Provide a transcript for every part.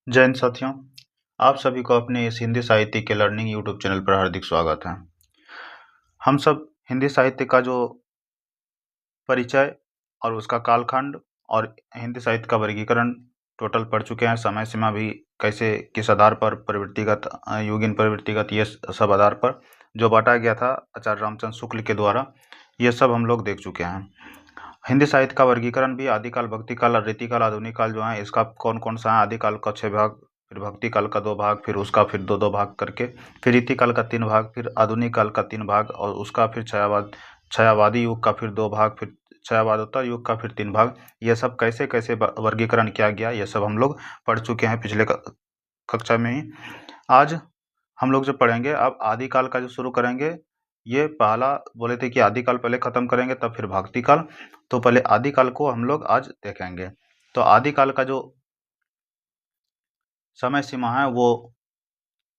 जय हिंद साथियों, आप सभी को अपने इस हिंदी साहित्य के लर्निंग यूट्यूब चैनल पर हार्दिक स्वागत है। हम सब हिंदी साहित्य का जो परिचय और उसका कालखंड और हिंदी साहित्य का वर्गीकरण टोटल पढ़ चुके हैं। समय सीमा भी कैसे किस आधार पर प्रवृत्तिगत युगीन प्रवृत्तिगत ये सब आधार पर जो बांटा गया था आचार्य रामचंद्र शुक्ल के द्वारा, ये सब हम लोग देख चुके हैं। हिंदी साहित्य का वर्गीकरण भी आदिकाल, भक्तिकाल और रीतिकाल, आधुनिक काल जो है इसका कौन कौन सा है। आदिकाल का 6 भाग, फिर भक्तिकाल का 2 भाग, फिर उसका फिर दो दो भाग करके, फिर रीतिकाल का 3 भाग, फिर आधुनिक काल का 3 भाग और उसका फिर छायावादी युग का फिर 2 भाग, फिर छायावादोत्तर युग का फिर 3 भाग। ये सब कैसे कैसे वर्गीकरण किया गया ये सब हम लोग पढ़ चुके हैं पिछले कक्षा में ही। आज हम लोग जो पढ़ेंगे अब आदिकाल का जो शुरू करेंगे। ये पहला बोले थे कि आदिकाल पहले खत्म करेंगे तब फिर भक्तिकाल, तो पहले आदिकाल को हम लोग आज देखेंगे। तो आदिकाल का जो समय सीमा है वो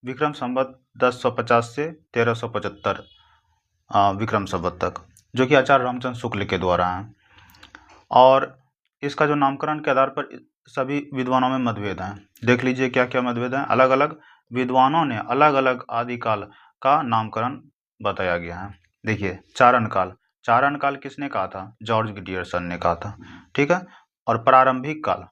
विक्रम संवत 1050 से 1375 विक्रम संवत तक, जो कि आचार्य रामचंद्र शुक्ल के द्वारा है। और इसका जो नामकरण के आधार पर सभी विद्वानों में मतभेद हैं। देख लीजिए क्या क्या मतभेद हैं। अलग अलग विद्वानों ने अलग अलग आदिकाल का नामकरण बताया गया है। देखिए, चारण काल, चारण काल किसने कहा था? जॉर्ज गिडियर्सन ने कहा था, ठीक है। और प्रारंभिक काल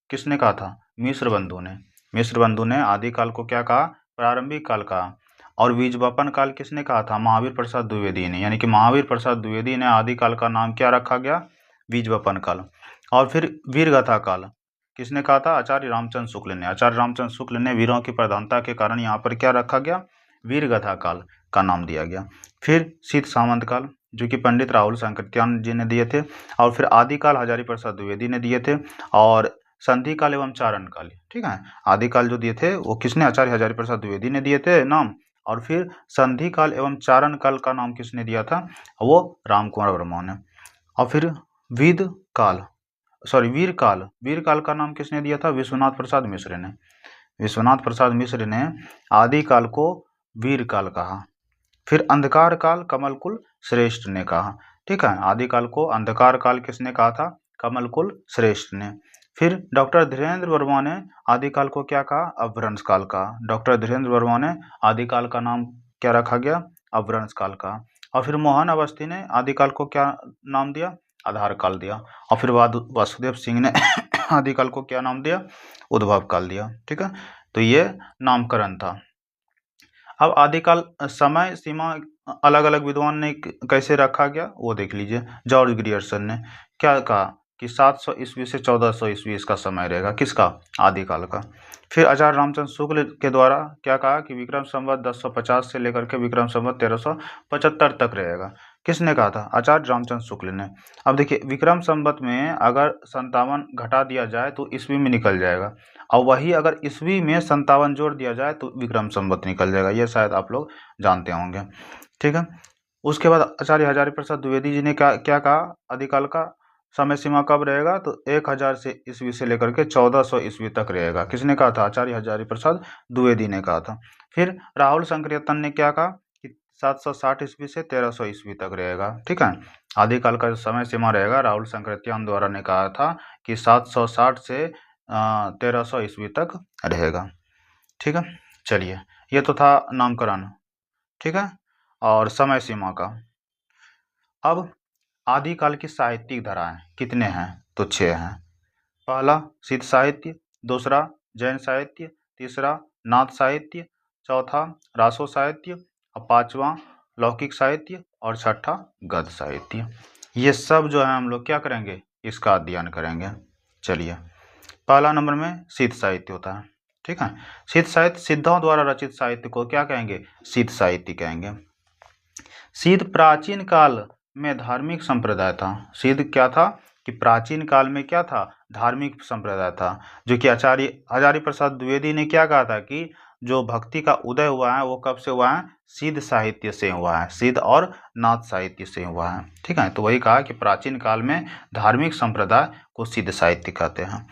किसने कहा था? मिश्र बंधु ने। मिश्र बंधु ने आदिकाल को क्या कहा? प्रारंभिक काल कहा। और बीजवपन काल किसने कहा था? महावीर प्रसाद द्विवेदी ने। यानी कि महावीर प्रसाद द्विवेदी ने आदिकाल का नाम क्या रखा गया? बीजवपन काल। और फिर वीरगाथा काल किसने कहा था? आचार्य रामचंद्र शुक्ल ने। आचार्य रामचंद्र शुक्ल ने वीरों की प्रधानता के कारण यहाँ पर क्या रखा गया? वीरगाथा काल का नाम दिया गया। फिर शीत सामंत काल, जो कि पंडित राहुल सांकृत्यायन जी ने दिए थे। और फिर आदिकाल हजारी प्रसाद द्विवेदी ने दिए थे। और संधि काल एवं चारण काल, ठीक है। आदिकाल जो दिए थे वो किसने? आचार्य हजारी प्रसाद द्विवेदी ने दिए थे नाम। और फिर संधि काल एवं चारण काल का नाम किसने दिया था? वो रामकुमार वर्मा ने। और फिर वीर काल वीर काल का नाम किसने दिया था? विश्वनाथ प्रसाद मिश्र ने। विश्वनाथ प्रसाद मिश्र ने आदिकाल को वीर काल कहा। फिर अंधकार काल कमलकुल श्रेष्ठ ने कहा, ठीक है। आदिकाल को अंधकार काल किसने कहा था? कमलकुल श्रेष्ठ ने। फिर डॉक्टर धीरेन्द्र वर्मा ने आदिकाल को क्या कहा? अपभ्रंश काल कहा। डॉक्टर धीरेन्द्र वर्मा ने आदिकाल का नाम क्या रखा गया? अपभ्रंश काल कहा। और फिर मोहन अवस्थी ने आदिकाल को क्या नाम दिया? आधार काल दिया। और फिर वासुदेव सिंह ने आदिकाल को क्या नाम दिया? उद्भव काल दिया, ठीक है। तो ये नामकरण था। अब आदिकाल समय सीमा अलग अलग विद्वान ने कैसे रखा गया वो देख लीजिए। जॉर्ज ग्रियर्सन ने क्या कहा कि 700 ईस्वी से 1400 ईस्वी इसका समय रहेगा। किसका? आदिकाल का। फिर आचार्य रामचंद्र शुक्ल के द्वारा क्या कहा कि विक्रम संवत 1050 से लेकर के विक्रम संवत 1375 तक रहेगा। किसने कहा था? आचार्य रामचंद्र शुक्ल ने। अब देखिए, विक्रम संवत में अगर 57 घटा दिया जाए तो ईस्वी में निकल जाएगा, और वही अगर ईस्वी में 57 जोड़ दिया जाए तो विक्रम संवत निकल जाएगा। ये शायद आप लोग जानते होंगे, ठीक है। उसके बाद आचार्य हजारी प्रसाद द्विवेदी जी ने क्या क्या कहा? आदिकाल का समय सीमा कब रहेगा? तो 1000 से ईस्वी से लेकर के 1400 ईस्वी तक रहेगा। किसने कहा था? आचार्य हजारी प्रसाद द्विवेदी ने कहा था। फिर राहुल सांकृत्यायन ने क्या कहा कि 760 ईस्वी से 1300 ईस्वी तक रहेगा, ठीक है। आदिकाल का जो समय सीमा रहेगा राहुल सांकृत्यायन द्वारा ने कहा था कि 760 से 1300 ईस्वी तक रहेगा, ठीक है। चलिए, ये तो था नामकरण, ठीक है, और समय सीमा का। अब आदिकाल की साहित्यिक धाराएं कितने हैं? तो 6 हैं। पहला सिद्ध साहित्य, दूसरा जैन साहित्य, तीसरा नाथ साहित्य, चौथा रासो साहित्य, और पांचवा लौकिक साहित्य, और छठा गद्य साहित्य। ये सब जो है हम लोग क्या करेंगे? इसका अध्ययन करेंगे। चलिए, पहला नंबर में सिद्ध साहित्य होता है, ठीक है। सिद्ध साहित्य, सिद्धों द्वारा रचित साहित्य को क्या कहेंगे? सिद्ध साहित्य कहेंगे। सिद्ध प्राचीन काल में धार्मिक संप्रदाय था। सिद्ध क्या था? कि प्राचीन काल में क्या था? धार्मिक संप्रदाय था, जो कि आचार्य हजारी प्रसाद द्विवेदी ने क्या कहा था कि जो भक्ति का उदय हुआ है वो कब से हुआ है? सिद्ध साहित्य से हुआ है, सिद्ध और नाथ साहित्य से हुआ है, ठीक है। तो वही कहा कि प्राचीन काल में धार्मिक संप्रदाय को सिद्ध साहित्य कहते हैं।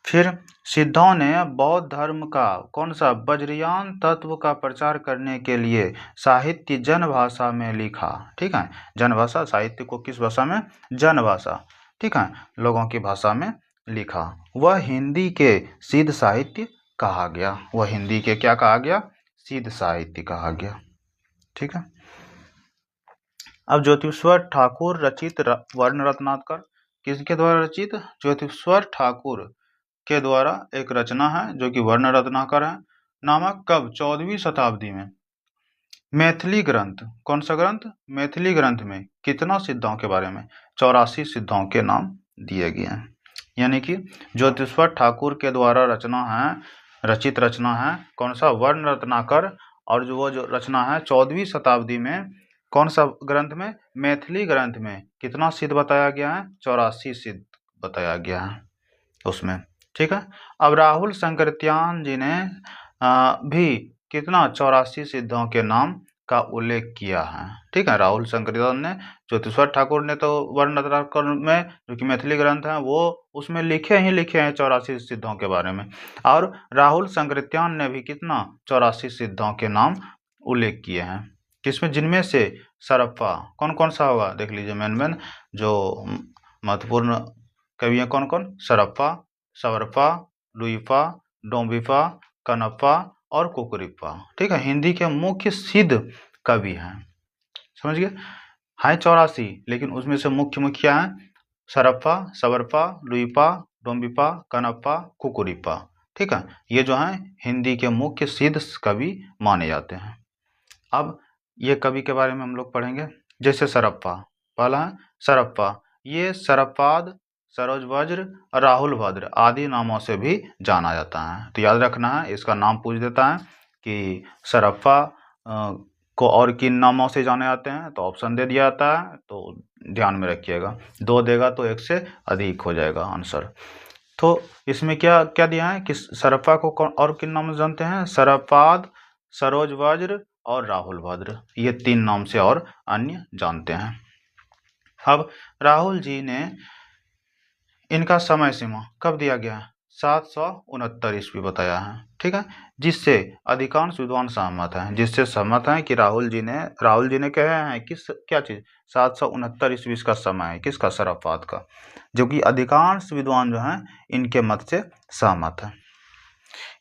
फिर सिद्धों ने बौद्ध धर्म का कौन सा? वज्रयान तत्व का प्रचार करने के लिए साहित्य जन भाषा में लिखा, ठीक है। जन भाषा, साहित्य को किस भाषा में? जन भाषा, ठीक है, लोगों की भाषा में लिखा। वह हिंदी के सिद्ध साहित्य कहा गया, वह हिंदी के क्या कहा गया, सिद्ध साहित्य कहा गया। ठीक है। अब ज्योतिश्वर ठाकुर रचित वर्ण रत्नाकर किसके द्वारा रचित, ज्योतिश्वर ठाकुर के द्वारा एक रचना है जो कि वर्ण रत्नाकर है नामक, कब, 14वीं शताब्दी में। मैथिली ग्रंथ, कौन सा ग्रंथ, मैथिली ग्रंथ में कितना सिद्धों के बारे में, 84 सिद्धों के नाम दिए गए हैं। यानी कि ज्योतिश्वर ठाकुर के द्वारा रचना है, रचित रचना है कौन सा, वर्ण रत्नाकर। और जो रचना है 14वीं शताब्दी में, कौन सा ग्रंथ में, मैथिली ग्रंथ में कितना सिद्ध बताया गया है, 84 सिद्ध बताया गया है उसमें। ठीक है। अब राहुल संकृत्यान जी ने भी कितना, 84 सिद्धों के नाम का उल्लेख किया है। ठीक है। राहुल संकृत्यान ने, ज्योतिश्वर ठाकुर ने तो वर्ण रत्नाकर में जो कि मैथिली ग्रंथ है वो उसमें लिखे हैं 84 सिद्धों के बारे में। और राहुल संकृत्यान ने भी कितना, 84 सिद्धों के नाम उल्लेख किए हैं, किसमें, जिनमें से सरप्पा, कौन कौन सा होगा देख लीजिए, मेन जो महत्वपूर्ण कवि हैं कौन कौन, सरप्पा, सवरपा, लुइपा, डोम्बिपा, कनप्पा और कुकुरिप्पा। ठीक है। हिंदी के मुख्य सिद्ध कवि हैं, समझ गए, हैं 84, लेकिन उसमें से मुख्य मुख्य हैं सरप्पा, सवरपा, लुइपा, डोम्बिपा, कनप्पा, कुकुरिप्पा। ठीक है। ये जो हैं हिंदी के मुख्य सिद्ध कवि माने जाते हैं। अब ये कवि के बारे में हम लोग पढ़ेंगे। जैसे सरप्पा, पहला है सरप्पा, ये सरप्पाद, सरोज वज्र, राहुल भद्र आदि नामों से भी जाना जाता है। तो याद रखना है, इसका नाम पूछ देता है कि सरप्पा को और किन नामों से जाने जाते हैं, तो ऑप्शन दे दिया जाता है, तो ध्यान में रखिएगा, 2 देगा तो 1 से अधिक हो जाएगा आंसर। तो इसमें क्या क्या दिया है कि सरप्पा को कौन और किन नामों से जानते हैं, सरप्पाद, सरोज वज्र और राहुल भद्र, ये 3 नाम से और अन्य जानते हैं। अब राहुल जी ने, इनका समय सीमा कब दिया गया है, 769 ईस्वी बताया है। ठीक है। जिससे अधिकांश विद्वान सहमत हैं, जिससे सहमत हैं कि राहुल जी ने कहे हैं किस, क्या चीज, 769 ईस्वी का समय है, किसका, सरप्पाद का, जो कि अधिकांश विद्वान जो हैं इनके मत से सहमत हैं।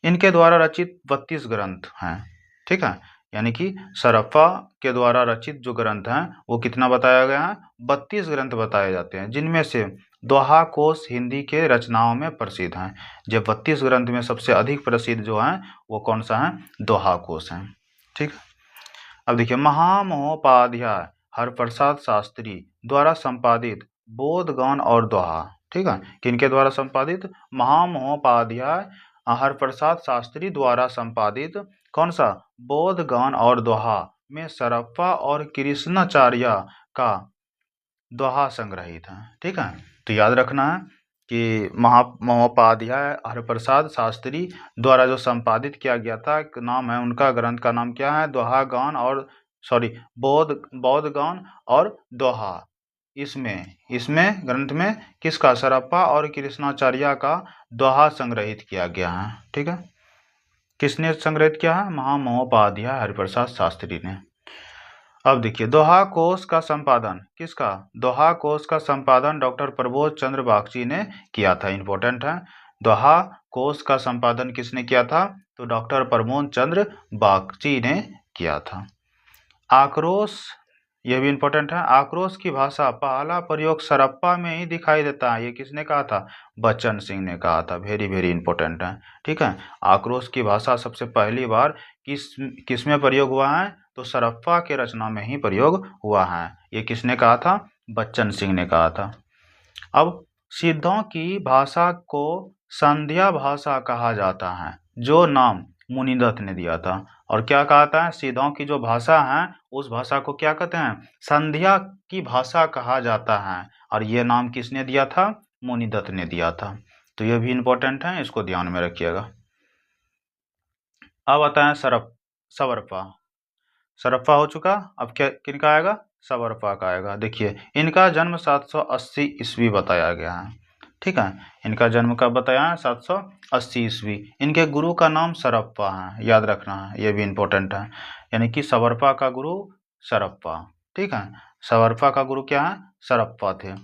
इनके द्वारा रचित 32 ग्रंथ हैं। ठीक है। यानी कि सरप्पा के द्वारा रचित जो ग्रंथ हैं वो कितना बताया गया है, 32 ग्रंथ बताए जाते हैं, जिनमें से दोहा कोश हिंदी के रचनाओं में प्रसिद्ध हैं। जो 32 ग्रंथ में सबसे अधिक प्रसिद्ध जो हैं वो कौन सा है, दोहा कोश हैं। ठीक है। अब देखिए, महामहोपाध्याय हरप्रसाद शास्त्री द्वारा संपादित बोधगान और दोहा। ठीक है। किनके द्वारा संपादित, महामहोपाध्याय हरप्रसाद शास्त्री द्वारा संपादित कौन सा, बोधगान और दोहा में सरप्पा और कृष्णाचार्य का दोहा संग्रहित है। ठीक है। तो याद रखना है कि महोपाध्याय हरप्रसाद शास्त्री द्वारा जो संपादित किया गया था, नाम है उनका, ग्रंथ का नाम क्या है, दोहा गान और बोधगान और दोहा। इसमें ग्रंथ में किसका, सरप्पा और कृष्णाचार्य का दोहा संग्रहित किया गया है। ठीक है। किसने संग्रहित किया है, महामहोपाध्याय हरिप्रसाद शास्त्री ने। अब देखिए, दोहा कोश का संपादन किसका, दोहा कोश का संपादन डॉक्टर प्रबोध चंद्र बागची ने किया था। इंपॉर्टेंट है, दोहा कोश का संपादन किसने किया था, तो डॉक्टर प्रबोध चंद्र बागची ने किया था। आक्रोश, यह भी इंपॉर्टेंट है, आक्रोश की भाषा पहला प्रयोग सरप्पा में ही दिखाई देता है, ये किसने कहा था, बच्चन सिंह ने कहा था। वेरी वेरी इंपॉर्टेंट है। ठीक है। आक्रोश की भाषा सबसे पहली बार किस में प्रयोग हुआ है, तो सरप्पा के रचना में ही प्रयोग हुआ है। ये किसने कहा था, बच्चन सिंह ने कहा था। अब सिद्धों की भाषा को संध्या भाषा कहा जाता है, जो नाम मुनिदत्त ने दिया था। और क्या कहता है, सिद्धों की जो भाषा है उस भाषा को क्या कहते हैं, संध्या की भाषा कहा जाता है। और ये नाम किसने दिया था, मुनिदत्त ने दिया था। तो ये भी इंपॉर्टेंट है, इसको ध्यान में रखिएगा। अब आता है सवरपा। सरप्पा हो चुका, अब क्या किनका आएगा, सवरपा का आएगा। देखिए, इनका जन्म 780 ईस्वी बताया गया है। ठीक है। इनका जन्म कब बताया है, 780 ईस्वी। इनके गुरु का नाम सरप्पा है, याद रखना है, ये भी इंपॉर्टेंट है। यानी कि सवरपा का गुरु सरप्पा। ठीक है। सवरपा का गुरु क्या है, सरप्पा थे।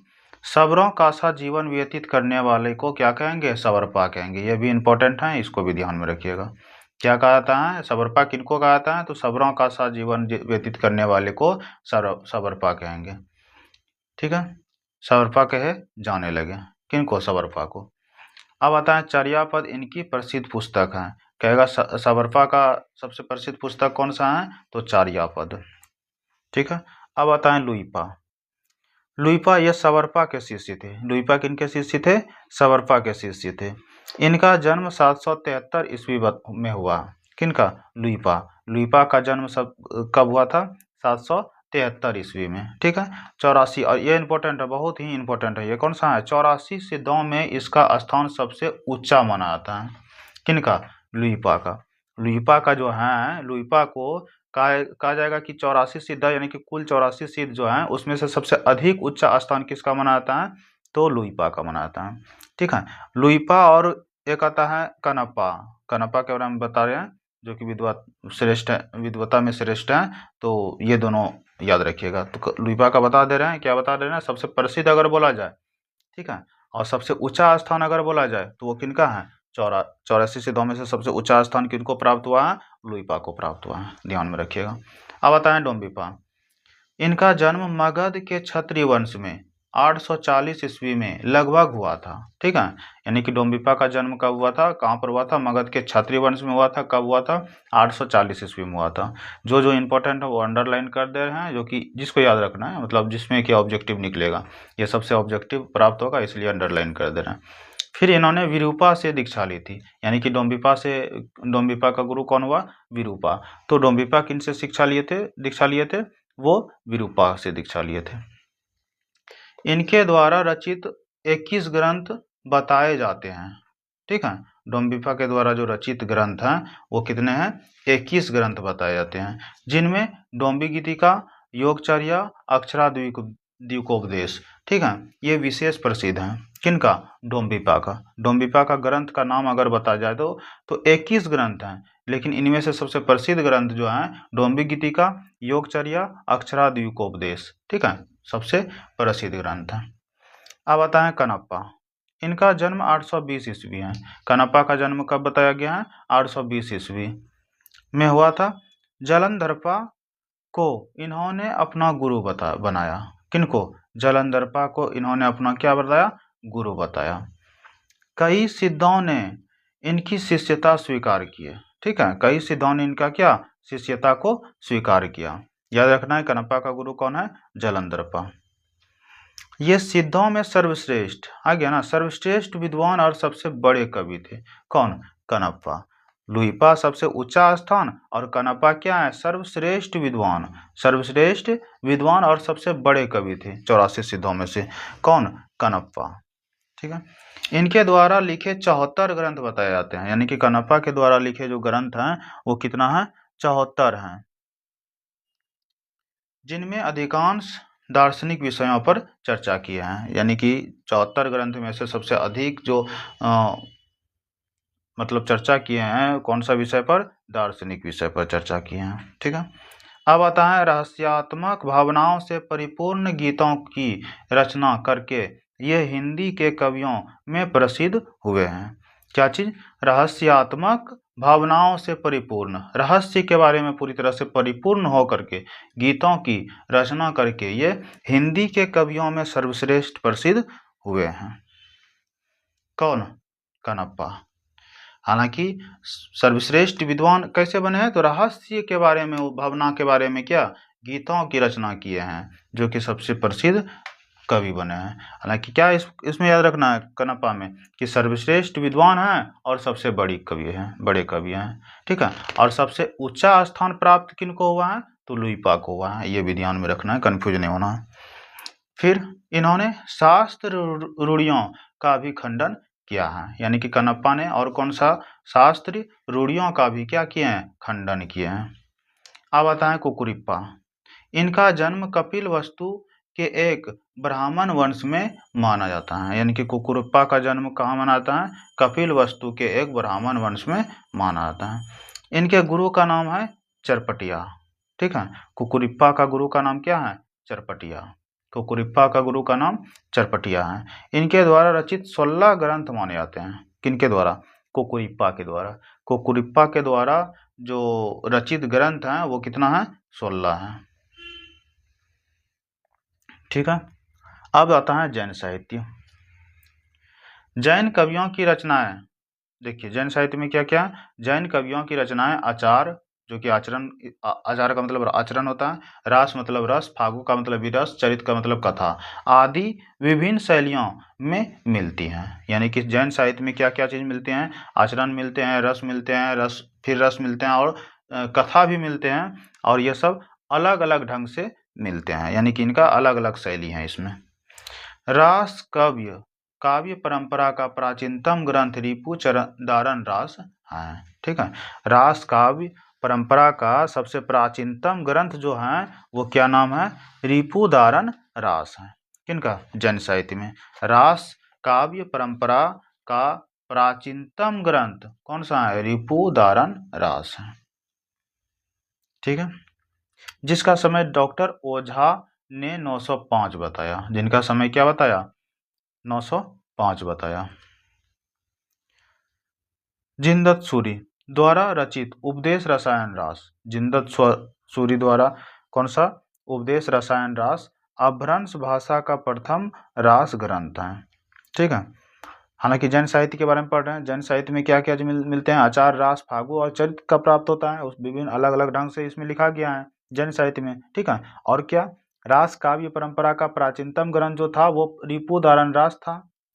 सबरों का सा जीवन व्यतीत करने वाले को क्या कहेंगे? सवर्पा कहेंगे। ये भी इंपॉर्टेंट है, इसको भी ध्यान में रखिएगा। क्या कहा जाता है? सवर्पा किनको कहा जाता है? तो सबरों का सा जीवन व्यतीत करने वाले को सवर्पा कहेंगे। ठीक है, सवर्पा कहे जाने लगे। किनको? सवर्पा को। अब आता है चर्यापद, इनकी प्रसिद्ध पुस्तक है। कहेगा सवर्पा का सबसे प्रसिद्ध पुस्तक कौन सा है? तो चर्यापद। ठीक है, अब आता है लुइपा। लुइपा ये सवर्पा के शिष्य थे। लुइपा किनके शिष्य थे? सवर्पा के शिष्य थे। इनका जन्म 773 ईस्वी में हुआ। किनका? लुइपा। लुइपा का जन्म कब हुआ था? 773 ईस्वी में। ठीक है, 84, और ये इंपॉर्टेंट है, बहुत ही इंपॉर्टेंट है। ये कौन सा है? 84 सिद्धों में इसका स्थान सबसे ऊंचा माना जाता है। किनका? लुइपा का। लुइपा का जो है, लुइपा को कहा जाएगा कि 84 सिद्ध है, यानी कि कुल 84 सिद्ध जो हैं उसमें से सबसे अधिक ऊंचा स्थान किसका माना जाता है? तो लुइपा का माना जाता है। ठीक है, लुइपा और एक आता है कनप्पा। कनप्पा के बारे में बता रहे हैं, जो कि श्रेष्ठ है, विद्वता में श्रेष्ठ है। तो ये दोनों याद रखिएगा। तो लुइपा का बता दे रहे हैं, क्या बता दे रहे हैं? सबसे प्रसिद्ध अगर बोला जाए, ठीक है, और सबसे ऊंचा स्थान अगर बोला जाए तो वो किनका है? 84 सिद्धों में से सबसे ऊंचा स्थान किनको प्राप्त हुआ है? लुइपा को प्राप्त हुआ है। ध्यान में रखिएगा। अब आता है डोम्बिपा। इनका जन्म मगध के क्षत्रिय वंश में 840 ईस्वी में लगभग हुआ था। ठीक है, यानी कि डोम्बिपा का जन्म कब हुआ था? कहाँ पर हुआ था? मगध के क्षत्रिय वंश में हुआ था। कब हुआ था? 840 ईस्वी में हुआ था। जो जो इंपॉर्टेंट है वो अंडरलाइन कर दे रहे हैं, जो कि जिसको याद रखना है, मतलब जिसमें क्या ऑब्जेक्टिव निकलेगा, ये सबसे ऑब्जेक्टिव प्राप्त होगा, इसलिए अंडरलाइन कर दे रहे हैं। फिर इन्होंने विरूपा से दीक्षा ली थी, यानी कि डोम्बिपा का गुरु कौन हुआ? विरूपा। तो डोम्बिपा किन से दीक्षा लिए थे? वो विरूपा से दीक्षा लिए थे। इनके द्वारा रचित 21 ग्रंथ बताए जाते हैं। ठीक है, डोम्बिपा के द्वारा जो रचित ग्रंथ हैं वो कितने हैं? 21 ग्रंथ बताए जाते हैं, जिनमें डोम्बी गीतिका, योगचर्या, अक्षराद्वीकोपदेश, ठीक है, ये विशेष प्रसिद्ध हैं। किनका? डोम्बिपा का। डोम्बिपा का ग्रंथ का नाम अगर बताया जाए तो 21 ग्रंथ हैं, लेकिन इनमें से सबसे प्रसिद्ध ग्रंथ जो हैं डोम्बी गीतिका, योगचर्या, अक्षराद्वीकोपदेश, ठीक है, सबसे प्रसिद्ध ग्रंथ है। अब आता है कनप्पा। इनका जन्म 820 ईस्वी है। कनप्पा का जन्म कब बताया गया है? 820 ईस्वी में हुआ था। जालंधरपा को इन्होंने अपना गुरु बनाया। किनको? जालंधरपा को इन्होंने अपना क्या बताया? गुरु बताया। कई सिद्धों ने इनकी शिष्यता स्वीकार की है। ठीक है, कई सिद्धों ने इनका क्या? शिष्यता को स्वीकार किया। याद रखना है, कनप्पा का गुरु कौन है? जालंधरपा। ये सिद्धों में सर्वश्रेष्ठ, आ गया ना, सर्वश्रेष्ठ विद्वान और सबसे बड़े कवि थे। कौन? कनप्पा। लुइपा सबसे ऊंचा स्थान, और कनप्पा क्या है? सर्वश्रेष्ठ विद्वान और सबसे बड़े कवि थे 84 सिद्धों में से। कौन? कनप्पा। ठीक है, इनके द्वारा लिखे 74 ग्रंथ बताए जाते हैं, यानी कि कनप्पा के द्वारा लिखे जो ग्रंथ हैं वो कितना है? 74 हैं, जिनमें अधिकांश दार्शनिक विषयों पर चर्चा किए हैं। यानी कि 74 ग्रंथ में से सबसे अधिक जो मतलब चर्चा किए हैं, कौन सा विषय पर? दार्शनिक विषय पर चर्चा किए हैं। ठीक है, अब आता है रहस्यात्मक भावनाओं से परिपूर्ण गीतों की रचना करके ये हिंदी के कवियों में प्रसिद्ध हुए हैं। क्या चीज? रहस्यात्मक भावनाओं से परिपूर्ण, रहस्य के बारे में पूरी तरह से परिपूर्ण होकर के गीतों की रचना करके ये हिंदी के कवियों में सर्वश्रेष्ठ प्रसिद्ध हुए हैं। कौन? कनप्पा। हालांकि सर्वश्रेष्ठ विद्वान कैसे बने हैं? तो रहस्य के बारे में, भावना के बारे में क्या? गीतों की रचना किए हैं, जो कि सबसे प्रसिद्ध कवि बने हैं। हालांकि क्या इसमें याद रखना है कनप्पा में कि सर्वश्रेष्ठ विद्वान हैं और सबसे बड़े कवि हैं। ठीक है, और सबसे ऊंचा स्थान प्राप्त किनको हुआ है? तो लुइपा को हुआ है। ये भी ध्यान में रखना है, कंफ्यूज नहीं होना है। फिर इन्होंने शास्त्र रूढ़ियों का भी खंडन किया है, यानी कि कनप्पा ने और कौन सा? शास्त्र रूढ़ियों का भी क्या किए हैं? खंडन किए हैं। अब आता है कुकुरिप्पा। इनका जन्म कपिल वस्तु के एक ब्राह्मण वंश में माना जाता है, यानी कि कुकुरिप्पा का जन्म कहाँ माना जाता है? कपिल वस्तु के एक ब्राह्मण वंश में माना जाता है। इनके गुरु का नाम है चरपटिया। ठीक है, कुकुरिप्पा का गुरु का नाम क्या है? चरपटिया। कुकुरिप्पा का गुरु का नाम चरपटिया है। इनके द्वारा रचित 16 ग्रंथ माने जाते हैं। किनके द्वारा? कुकुरिप्पा के द्वारा। कुकुरिप्पा के द्वारा जो रचित ग्रंथ हैं वो कितना है? 16 है। ठीक है। अब आता है जैन साहित्य। जैन कवियों की रचनाएं, देखिए जैन साहित्य में क्या क्या? जैन कवियों की रचनाएं आचार, जो कि आचरण, आचार का मतलब आचरण होता है, रास मतलब रस, फागु का मतलब विरस, चरित का मतलब कथा आदि विभिन्न शैलियों में मिलती हैं। यानी कि जैन साहित्य में क्या क्या चीज मिलते हैं? आचरण मिलते हैं, रस मिलते हैं, रस मिलते हैं, और कथा भी मिलते हैं, और ये सब अलग अलग ढंग से मिलते हैं। यानी कि इनका अलग अलग शैली है इसमें। रास काव्य परंपरा का प्राचीनतम ग्रंथ रिपुदारन रास है। ठीक है। रास काव्य परंपरा का सबसे प्राचीनतम ग्रंथ जो है वो क्या नाम है? रिपुदारन रास है। किनका? जैन साहित्य में रास काव्य परंपरा का प्राचीनतम ग्रंथ कौन सा है? रिपुदारन रास है। ठीक है। जिसका समय डॉक्टर ओझा ने 905 बताया। जिनका समय क्या बताया? 905 बताया। जिनदत्त सूरी द्वारा रचित उपदेश रसायन रास। जिनदत्त सूरी द्वारा कौन सा? उपदेश रसायन रास अपभ्रंश भाषा का प्रथम रास ग्रंथ है। ठीक है। हालांकि जैन साहित्य के बारे में पढ़ रहे हैं। जैन साहित्य में क्या क्या मिलते हैं? आचार, रास, फागु और चरित का प्राप्त होता है। उस विभिन्न अलग अलग ढंग से इसमें लिखा गया है जैन साहित्य में। ठीक है। और क्या? रास काव्य परंपरा का प्राचीनतम ग्रंथ जो था वो रिपुदारन रास था।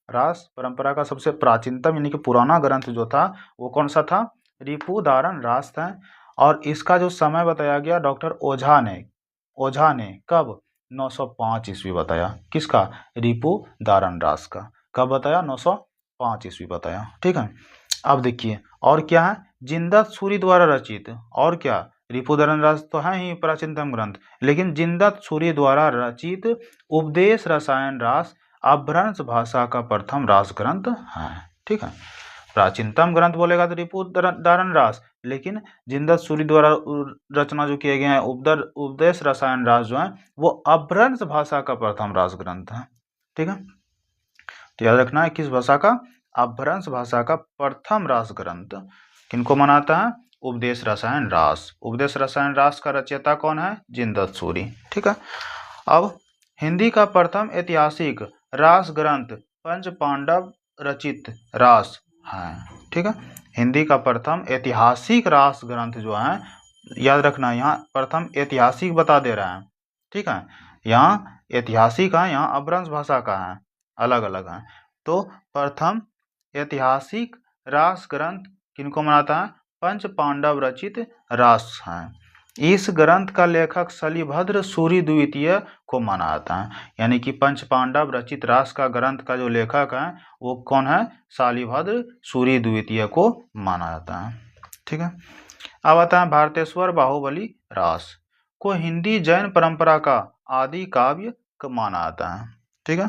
रास परंपरा का सबसे प्राचीनतम यानी कि पुराना ग्रंथ जो था वो कौन सा था? रिपुदारन रास था। और इसका जो समय बताया गया डॉक्टर ओझा ने कब? 905 ईस्वी बताया। किसका? रिपुदारन रास का। कब बताया? 905 ईस्वी बताया। ठीक है। अब देखिए और क्या है? जिनदत्त सूरी द्वारा रचित। और क्या? रिपुदारन रास तो है ही प्राचीनतम ग्रंथ, लेकिन जिनदत्त सूरी द्वारा रचित उपदेश रसायन रास अपभ्रंश भाषा का प्रथम रास ग्रंथ है। ठीक है। प्राचीनतम ग्रंथ बोलेगा तो रिपुदारन रास, लेकिन जिनदत्त सूरी द्वारा रचना जो किए गए हैं उपदेश रसायन रास जो है वो अपभ्रंश भाषा का प्रथम रास ग्रंथ है। ठीक है। तो याद रखना है किस भाषा का? अपभ्रंश भाषा का प्रथम रास ग्रंथ किनको मनाता है? उपदेश रसायन रास। उपदेश रसायन रास का रचयिता कौन है? जिनदत्त सूरी। ठीक है। अब हिंदी का प्रथम ऐतिहासिक रास ग्रंथ पंच पांडव रचित रास है। ठीक है। हिंदी का प्रथम ऐतिहासिक रास ग्रंथ जो है, याद रखना यहाँ प्रथम ऐतिहासिक बता दे रहा है। ठीक है। यहाँ ऐतिहासिक है, यहाँ अपभ्रंश भाषा का है, अलग अलग है। तो प्रथम ऐतिहासिक रास ग्रंथ किनको मनाता है? पंच पांडव रचित रास है। इस ग्रंथ का लेखक शलिभद्र सूरी द्वितीय को माना जाता है। यानी कि पंच पांडव रचित रास का ग्रंथ का जो लेखक है वो कौन है? शलिभद्र सूरी द्वितीय को माना जाता है। ठीक है। अब आता है भारतेश्वर बाहुबली रास को हिंदी जैन परंपरा का आदि काव्य माना जाता है। ठीक है।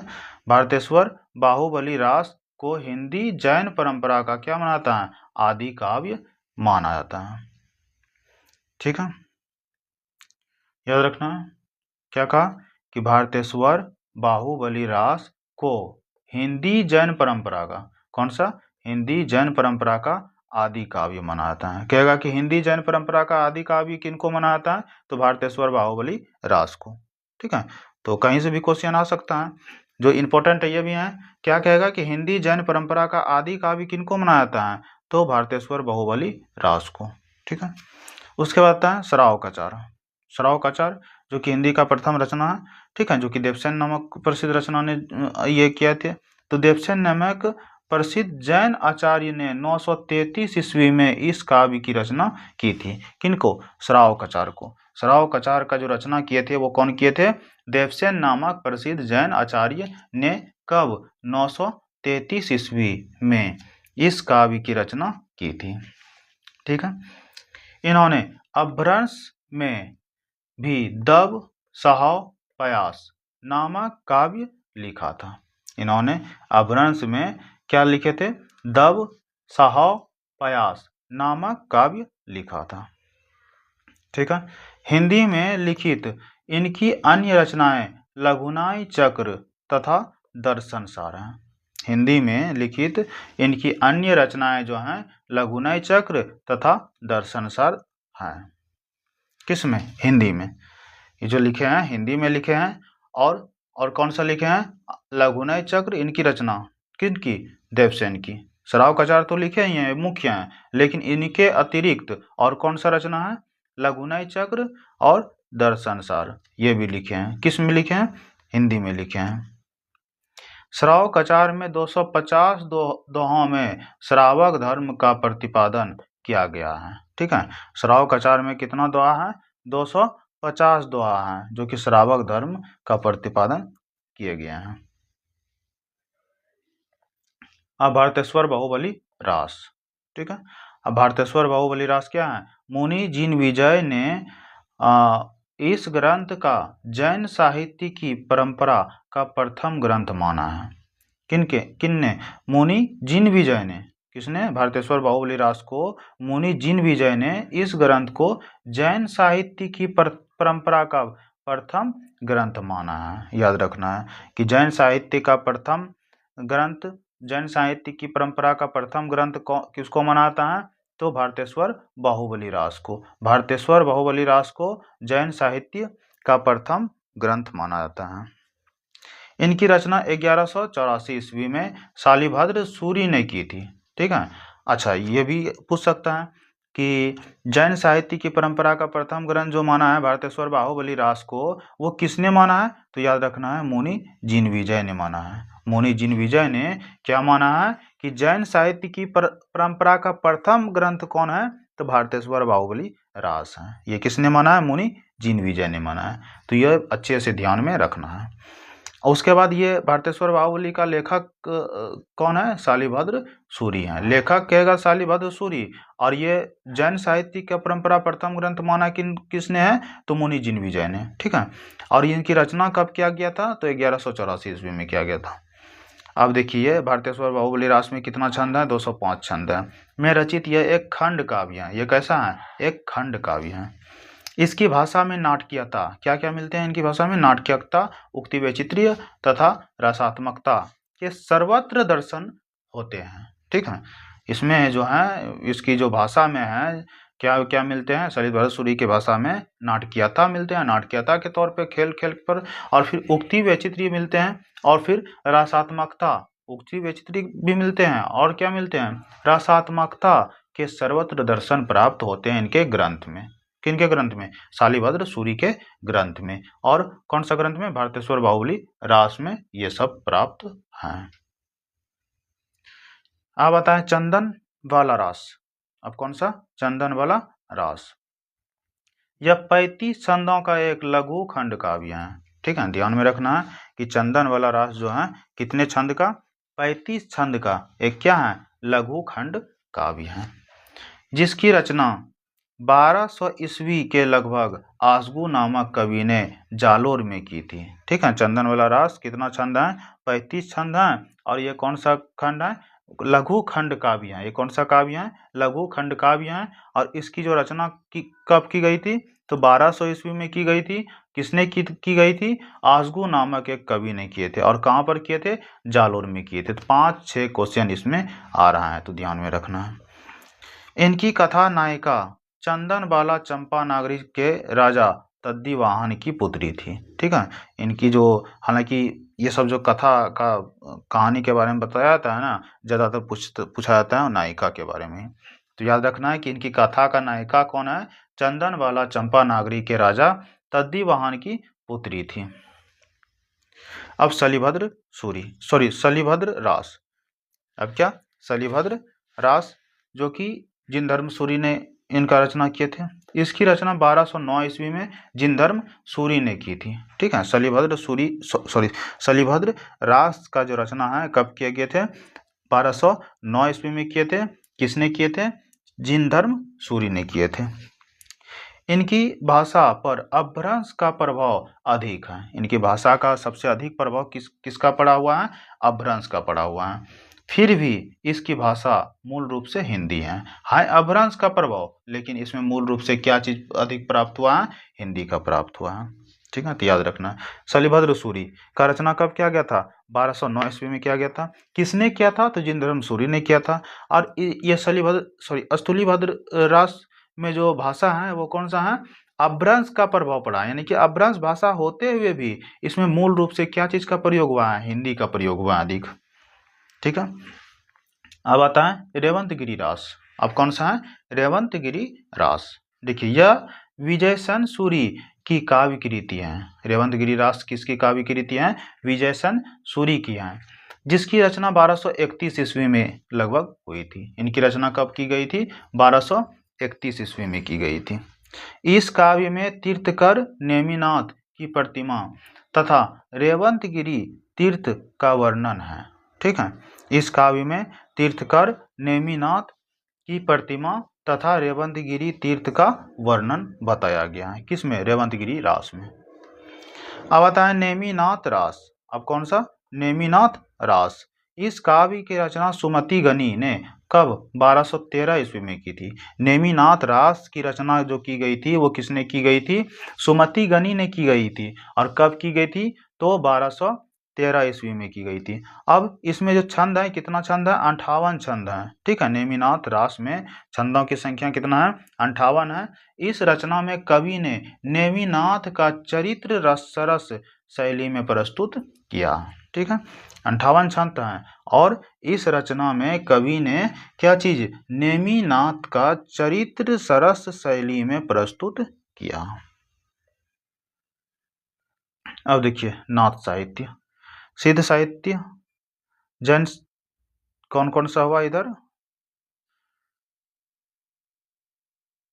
भारतेश्वर बाहुबली रास को हिंदी जैन परंपरा का क्या माना है? आदि काव्य माना जाता है। ठीक है। याद रखना है क्या कहा? कि भारतेश्वर बाहुबली रास को हिंदी जैन परंपरा का कौन सा? हिंदी जैन परंपरा का आदि काव्य माना जाता है। कहेगा कि हिंदी जैन परंपरा का आदि काव्य किनको माना जाता है? तो भारतेश्वर बाहुबली रास को। ठीक है। तो कहीं से भी क्वेश्चन आ सकता है, जो इम्पोर्टेंट है ये भी है। क्या कहेगा कि हिंदी जैन परंपरा का आदि काव्य किनको माना जाता है? तो भारतेश्वर बाहुबली रास को। ठीक है। उसके बाद आता है सरावकाचार। सरावकाचार जो कि हिंदी का प्रथम रचना है। ठीक है। जो कि देवसेन नामक प्रसिद्ध रचना ने ये किया थे। तो देवसेन नामक प्रसिद्ध जैन आचार्य ने 933 ईस्वी में इस काव्य की रचना की थी। किनको? सरावकाचार को। सरावकाचार का जो रचना किए थे वो कौन किए थे? देवसेन नामक प्रसिद्ध जैन आचार्य ने कब? 933 ईस्वी में इस काव्य की रचना की थी। ठीक है। इन्होंने अपभ्रंश में भी दब सहाव पयास नामक काव्य लिखा था। इन्होंने अपभ्रंश में क्या लिखे थे? दब सहाव पयास नामक काव्य लिखा था। ठीक है। हिंदी में लिखित इनकी अन्य रचनाएं लघुनाई चक्र तथा दर्शन सार हैं। हिंदी में लिखित इनकी अन्य रचनाएं जो हैं लघुनाई चक्र तथा दर्शन सार हैं। किसमें? हिंदी में। ये जो लिखे हैं हिंदी में लिखे हैं। और कौन सा लिखे हैं? लघुनाई चक्र इनकी रचना किनकी? देवसेन की। सराव कचार तो लिखे ही हैं, मुख्य हैं, लेकिन इनके अतिरिक्त और कौन सा रचना है? लघुनाई चक्र और दर्शन सार, ये भी लिखे हैं। किस में लिखे हैं? हिंदी में लिखे हैं। श्रावक कचार में 250 दोहों में श्रावक धर्म का प्रतिपादन किया गया है। ठीक है, श्रावक कचार में कितना दोहा है? 250 दोहा हैं जो कि श्रावक धर्म का प्रतिपादन किए गए हैं। अब भारतेश्वर बाहुबली रास। ठीक है, अब भारतेश्वर बाहुबली रास क्या है? मुनि जिनविजय ने इस ग्रंथ का जैन साहित्य की परंपरा का प्रथम ग्रंथ माना है। किनने? मुनि जिनविजय ने। किसने? भारतेश्वर बाहुबली रास को मुनि जिनविजय ने इस ग्रंथ को जैन साहित्य की परंपरा का प्रथम ग्रंथ माना है। याद रखना है कि जैन साहित्य का प्रथम ग्रंथ, जैन साहित्य की परंपरा का प्रथम ग्रंथ किसको मनाता है? तो भारतेश्वर बाहुबली रास को। भारतेश्वर बाहुबली रास को जैन साहित्य का प्रथम ग्रंथ माना जाता है। इनकी रचना 1184 ईस्वी में शालिभद्र सूरी ने की थी। ठीक है, अच्छा ये भी पूछ सकता है कि जैन साहित्य की परंपरा का प्रथम ग्रंथ जो माना है भारतेश्वर बाहुबली रास को, वो किसने माना है? तो याद रखना है मुनि जिनविजय ने माना है। मुनि जिनविजय ने क्या माना है कि जैन साहित्य की परंपरा का प्रथम ग्रंथ कौन है? तो भारतेश्वर बाहुबली रास है। ये किसने माना है? मुनि जिनविजय ने माना है। तो यह अच्छे से ध्यान में रखना है। और उसके बाद ये भारतेश्वर बाहुबली का लेखक कौन है? शालिभद्र सूरी हैं। लेखक कहेगा शालिभद्र सूरी, और ये जैन साहित्य का परंपरा प्रथम ग्रंथ माना किसने है? तो मुनि जिनविजय ने। ठीक है, और इनकी रचना कब किया गया था? तो 1184 ईस्वी में किया गया था। अब देखिए भारतेश्वर बाहुबली रास में कितना छंद है? 205 छंद है। में रचित यह एक खंड काव्य है। ये कैसा है? एक खंड काव्य है। इसकी भाषा में नाटकीयता, क्या क्या मिलते हैं इनकी भाषा में? नाटकीयता, उक्ति वैचित्र्य तथा रसात्मकता के सर्वत्र दर्शन होते हैं। ठीक है, इसमें जो है इसकी जो भाषा में है क्या क्या मिलते हैं? शालिभद्र सूरी की भाषा में नाटकीयता मिलते हैं, नाटकीयता के तौर पे खेल खेल पर, और फिर उक्ति वैचित्र्य मिलते हैं, और फिर रसात्मकता, उक्ति वैचित्र्य भी मिलते हैं, और क्या मिलते हैं? रसात्मकता के सर्वत्र दर्शन प्राप्त होते हैं इनके ग्रंथ में। किनके ग्रंथ में? शालिभद्र सूरी के ग्रंथ में। और कौन सा ग्रंथ में? भारतेश्वर बाहुबली रास में ये सब प्राप्त हैं। अब आता है चंदन वाला रास। अब कौन सा? चंदन वाला रास। यह 35 छंदों का एक लघु खंड काव्य है। ठीक है, ध्यान में रखना है कि चंदन वाला रास जो है कितने छंद का? 35 छंद का एक क्या है? लघु खंड काव्य है, जिसकी रचना 1200 ईस्वी के लगभग आसगू नामक कवि ने जालोर में की थी। ठीक है, चंदन वाला रास कितना छंद है? 35 छंद हैं, और ये कौन सा खंड है? लघु खंड काव्य है। ये कौन सा काव्य है? लघु खंड काव्य है। और इसकी जो रचना कब की गई थी? तो 1200 ईस्वी में की गई थी। किसने की गई थी? आसगू नामक एक कवि ने किए थे। और कहाँ पर किए थे? जालोर में किए थे। तो 5-6 क्वेश्चन इसमें आ रहा है, तो ध्यान में रखना है। इनकी कथा नायिका चंदन बाला चंपा नगरी के राजा तद्दीवाहन की पुत्री थी। ठीक है, इनकी जो, हालांकि ये सब जो कथा का कहानी के बारे में बताया जाता है ना, ज़्यादातर पूछा जाता है नायिका के बारे में। तो याद रखना है कि इनकी कथा का नायिका कौन है? चंदन बाला चंपा नगरी के राजा तद्दीवाहन की पुत्री थी। अब शालिभद्र रास। अब क्या? शालिभद्र रास, जो कि जिनधर्म सूरी ने इनका रचना किए थे। इसकी रचना 1209 ईस्वी में जिनधर्म सूरी ने की थी। ठीक है, शालिभद्र रास का जो रचना है कब किए गए थे? 1209 ईस्वी में किए थे। किसने किए थे? जिनधर्म सूरी ने किए थे। इनकी भाषा पर अपभ्रंश का प्रभाव अधिक है। इनकी भाषा का सबसे अधिक प्रभाव किसका पड़ा हुआ है? अपभ्रंश का पड़ा हुआ है। फिर भी इसकी भाषा मूल रूप से हिंदी है। अपभ्रंश का प्रभाव, लेकिन इसमें मूल रूप से क्या चीज अधिक प्राप्त हुआ है? हिंदी का प्राप्त हुआ है। ठीक है, तो याद रखना। शैलभद्र सूरी का रचना कब किया गया था? 1209 ईस्वी में किया गया था। किसने किया था? तो जिनधर्म सूरी ने किया था। और ये स्थूलीभद्र रास में जो भाषा है वो कौन सा है? अपभ्रंश का प्रभाव पड़ा, यानी कि अपभ्रंश भाषा होते हुए भी इसमें मूल रूप से क्या चीज का प्रयोग हुआ है? हिंदी का प्रयोग हुआ है अधिक। ठीक है, अब आता है रेवंतगिरी रास। अब कौन सा है? रेवंतगिरी रास। देखिए, यह विजयसन सूरी की काव्य कृति है। रेवंतगिरी रास किसकी काव्य कृति है? विजयसन सूरी की है, जिसकी रचना 1231 ईस्वी में लगभग हुई थी। इनकी रचना कब की गई थी? 1231 ईस्वी में की गई थी। इस काव्य में तीर्थकर नेमिनाथ की प्रतिमा तथा रेवंतगिरी तीर्थ का वर्णन है। ठीक है, इस काव्य में तीर्थकर नेमिनाथ की प्रतिमा तथा रेवंतगिरी तीर्थ का वर्णन बताया गया है। किसमें? रेवंतगिरी रास में। अब आता है नेमिनाथ रास। अब कौन सा? नेमिनाथ रास। इस काव्य की रचना सुमति गनी ने कब? 1213 ईस्वी में की थी। नेमिनाथ रास की रचना जो की गई थी वो किसने की गई थी? सुमति गनी ने की गई थी। और कब की गई थी? तो 1213 ईस्वी में की गई थी। अब इसमें जो छंद है, कितना छंद है? 58 छंद है। ठीक है, नेमिनाथ रास में छंदों की संख्या कितना है? 58 है। इस रचना में कवि ने नेमिनाथ का चरित्र रसरस शैली में प्रस्तुत किया। ठीक है, 58 छंद हैं और इस रचना में कवि ने क्या चीज? नेमिनाथ का चरित्र सरस शैली में प्रस्तुत किया। अब देखिए नाथ साहित्य, सिद्ध साहित्य, जैन, कौन कौन सा हुआ इधर?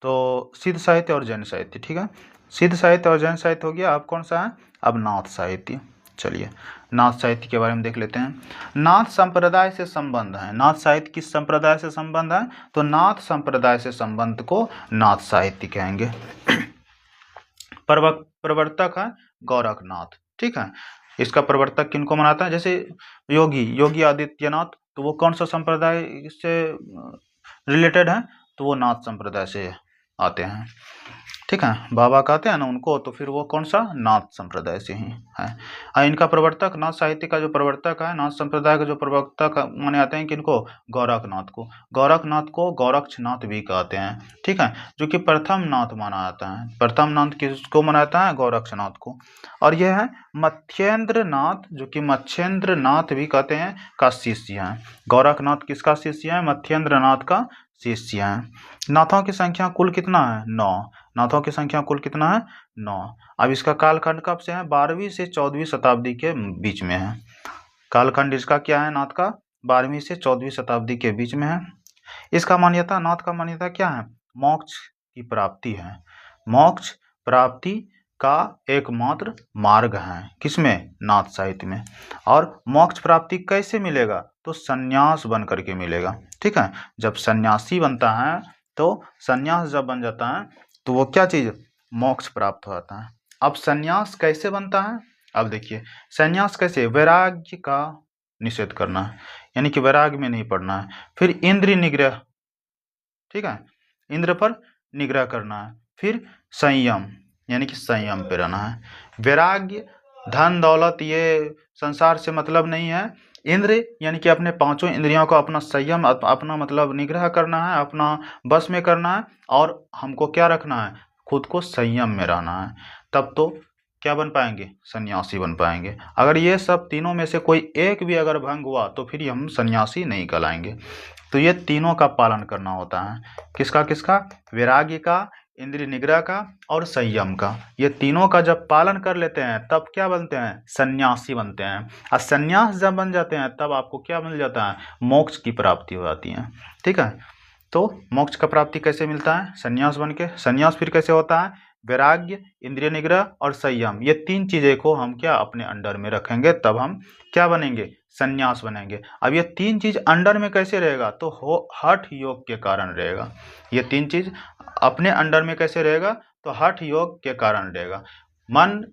तो सिद्ध साहित्य और जैन साहित्य। ठीक है, सिद्ध साहित्य और जैन साहित्य हो गया। अब कौन सा है? अब नाथ साहित्य। चलिए नाथ साहित्य के बारे में देख लेते हैं। नाथ संप्रदाय से संबंध है। नाथ साहित्य किस संप्रदाय से संबंध है? तो नाथ संप्रदाय से संबंध को नाथ साहित्य कहेंगे। प्रवर्तक है गोरखनाथ। ठीक है, इसका प्रवर्तक किनको मनाता है? जैसे योगी आदित्यनाथ, तो वो कौन सा संप्रदाय से रिलेटेड है? तो वो नाथ संप्रदाय से आते हैं। ठीक है, बाबा कहते हैं ना उनको, तो फिर वो कौन सा? नाथ संप्रदाय से ही है। इनका प्रवर्तक, नाथ साहित्य का जो प्रवर्तक है, नाथ संप्रदाय का जो प्रवर्तक माने आते हैं किनको? गोरखनाथ को। गोरखनाथ को गोरक्षनाथ भी कहते हैं। ठीक है, जो कि प्रथम नाथ माना जाता है। प्रथम नाथ किसको मनाता है? गोरक्षनाथ को। और यह है मत्स्येंद्र नाथ, जो कि मत्स्येंद्र नाथ भी कहते हैं, का शिष्य है। गोरखनाथ किसका शिष्य है? मत्स्येंद्र नाथ का शिष्य है। नाथों की संख्या कुल कितना है? 9। नाथों की संख्या कुल कितना है? 9। अब इसका कालखंड कब से है? 12वीं से 14वीं शताब्दी के बीच में है। कालखंड इसका क्या है? नाथ का 12वीं से 14वीं शताब्दी के बीच में है। इसका मान्यता, नाथ का मान्यता क्या है? मोक्ष की प्राप्ति है। मोक्ष प्राप्ति का एकमात्र मार्ग है। किसमें? नाथ साहित्य में। और मोक्ष प्राप्ति कैसे मिलेगा? तो संन्यास बन करके मिलेगा। ठीक है, जब सन्यासी बनता है, तो संन्यास जब बन जाता है तो वो क्या चीज? मोक्ष प्राप्त होता है। अब संन्यास कैसे बनता है? अब देखिए संन्यास कैसे? वैराग्य का निषेध करना है, यानी कि वैराग्य में नहीं पड़ना है। फिर इंद्रिय निग्रह, ठीक है, इंद्र पर निग्रह करना है। फिर संयम, यानी कि संयम पे रहना है। वैराग्य, धन दौलत, ये संसार से मतलब नहीं है। इंद्र यानी कि अपने पांचों इंद्रियों को अपना संयम, अपना मतलब निग्रह करना है, अपना बस में करना है। और हमको क्या रखना है? खुद को संयम में रहना है। तब तो क्या बन पाएंगे? सन्यासी बन पाएंगे। अगर ये सब तीनों में से कोई एक भी अगर भंग हुआ तो फिर हम सन्यासी नहीं कहलाएंगे। तो ये तीनों का पालन करना होता है। किसका किसका? वैराग्य का, इंद्रिय निग्रह का और संयम का। ये तीनों का जब पालन कर लेते हैं तब क्या बनते हैं? सन्यासी बनते हैं। और सन्यास जब बन जाते हैं तब आपको क्या मिल जाता है? मोक्ष की प्राप्ति हो जाती है। ठीक है, तो मोक्ष का प्राप्ति कैसे मिलता है? सन्यास बन के। सन्यास फिर कैसे होता है? वैराग्य, इंद्रिय निग्रह और संयम, ये तीन चीजें को हम क्या अपने अंडर में रखेंगे, तब हम क्या बनेंगे? सन्यास बनेंगे। अब ये तीन चीज अंडर में कैसे रहेगा? तो हठ योग के कारण रहेगा। ये तीन चीज अपने अंडर में कैसे रहेगा? तो हठ योग के कारण रहेगा। मन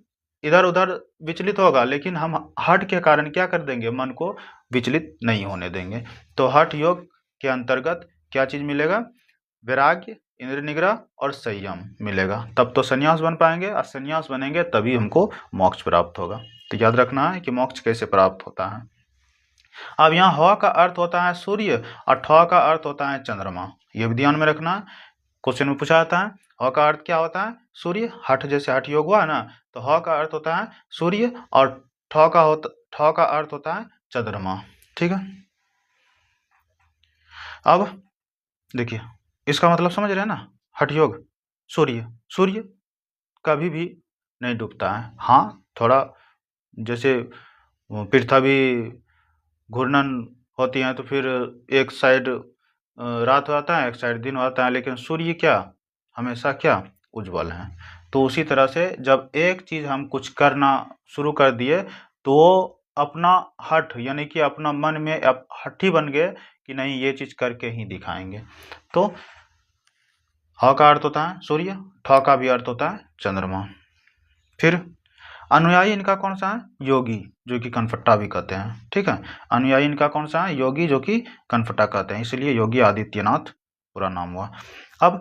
इधर उधर विचलित होगा, लेकिन हम हठ के कारण क्या कर देंगे? मन को विचलित नहीं होने देंगे। तो हठ योग के अंतर्गत क्या चीज मिलेगा? वैराग्य, इंद्र निग्रह और संयम मिलेगा, तब तो संन्यास बन पाएंगे, और संन्यास बनेंगे तभी हमको मोक्ष प्राप्त होगा। तो याद रखना है कि मोक्ष कैसे प्राप्त होता है। अब यहाँ ह का अर्थ होता है सूर्य और ठ का अर्थ होता है चंद्रमा, ये भी ध्यान में रखना। क्वेश्चन में पूछा जाता है ह का अर्थ क्या होता है सूर्य, हठ जैसे हठ योग हुआ है ना, तो ह का अर्थ होता है सूर्य और ठ का अर्थ होता है चंद्रमा। ठीक है, अब देखिए इसका मतलब समझ रहे हैं ना, हठ योग सूर्य, सूर्य कभी भी नहीं डूबता है। हाँ, थोड़ा जैसे पृथ्वी घूर्णन होती है तो फिर एक साइड रात हो जाता है, एक साइड दिन हो जाता है, लेकिन सूर्य क्या हमेशा क्या उज्जवल है। तो उसी तरह से जब एक चीज़ हम कुछ करना शुरू कर दिए तो वो अपना हठ यानी कि अपना मन में हठी बन गए कि नहीं ये चीज़ करके ही दिखाएंगे। तो ह का अर्थ होता है सूर्य, ठ का भी अर्थ होता है चंद्रमा। फिर अनुयायी इनका कौन सा है योगी, जो कि कनफट्टा भी कहते हैं। ठीक है, अनुयायी इनका कौन सा है योगी, जो कि कनफट्टा कहते हैं, इसलिए योगी आदित्यनाथ पूरा नाम हुआ। अब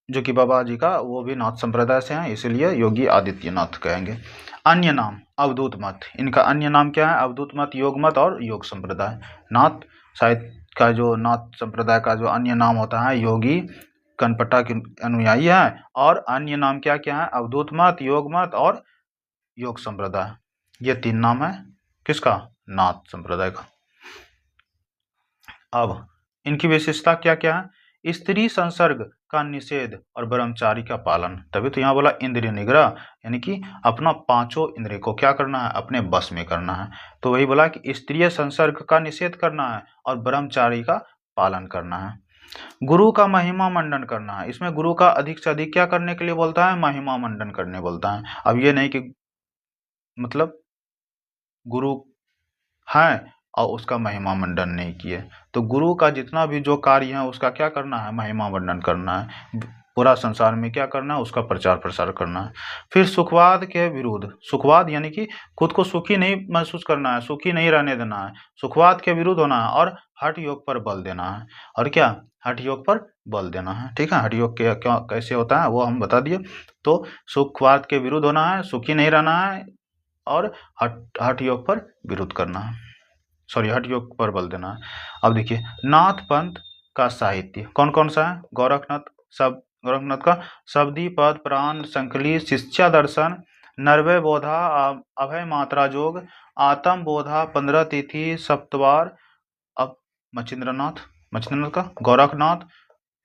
जो कि बाबा जी का वो भी नाथ संप्रदाय से हैं, इसलिए योगी आदित्यनाथ कहेंगे। अन्य नाम अवधूत मत, इनका अन्य नाम क्या है अवधूत मत, योग मत और योग संप्रदाय। नाथ साहित्य का जो नाथ संप्रदाय का जो अन्य नाम होता है योगी कनपट्टा के अनुयायी है, और अन्य नाम क्या क्या है अवधूत मत, योग मत और योग संप्रदाय। ये 3 नाम है किसका नाथ संप्रदाय का। अब इनकी विशेषता क्या क्या है, स्त्री संसर्ग का निषेध और ब्रह्मचारी का पालन, तभी तो यहाँ बोला इंद्रिय निग्रह, यानी कि अपना 5 इंद्रिय को क्या करना है अपने बस में करना है। तो वही बोला कि स्त्रीय संसर्ग का निषेध करना है और ब्रह्मचारी का पालन करना है। गुरु का महिमा मंडन करना है, इसमें गुरु का अधिक से अधिक क्या करने के लिए बोलता है महिमा मंडन करने बोलता है। अब ये नहीं कि मतलब गुरु है और उसका महिमा मंडन नहीं किए, तो गुरु का जितना भी जो कार्य है उसका क्या करना है महिमा मंडन करना है, पूरा संसार में क्या करना है उसका प्रचार प्रसार करना है। फिर सुखवाद के विरुद्ध, सुखवाद यानी कि खुद को सुखी नहीं महसूस करना है, सुखी नहीं रहने देना है, सुखवाद के विरुद्ध होना है और हठ योग पर बल देना है। और क्या हठ योग पर बल देना है। ठीक है, हठ योग के क्या कैसे होता है वो हम बता दिए। तो सुखवाद के विरुद्ध होना है, सुखी नहीं रहना है और हठ योग पर विरोध करना है, सॉरी हठ योग पर बल देना है। अब देखिए नाथ पंथ का साहित्य कौन कौन सा है, गोरखनाथ का शब्दी पद प्राण संकली शिक्षा दर्शन नरवय बोधा अभय मात्रा जोग आत्म बोधा 15 तिथि सप्तवार। अब मच्छिंद्रनाथ का गोरखनाथ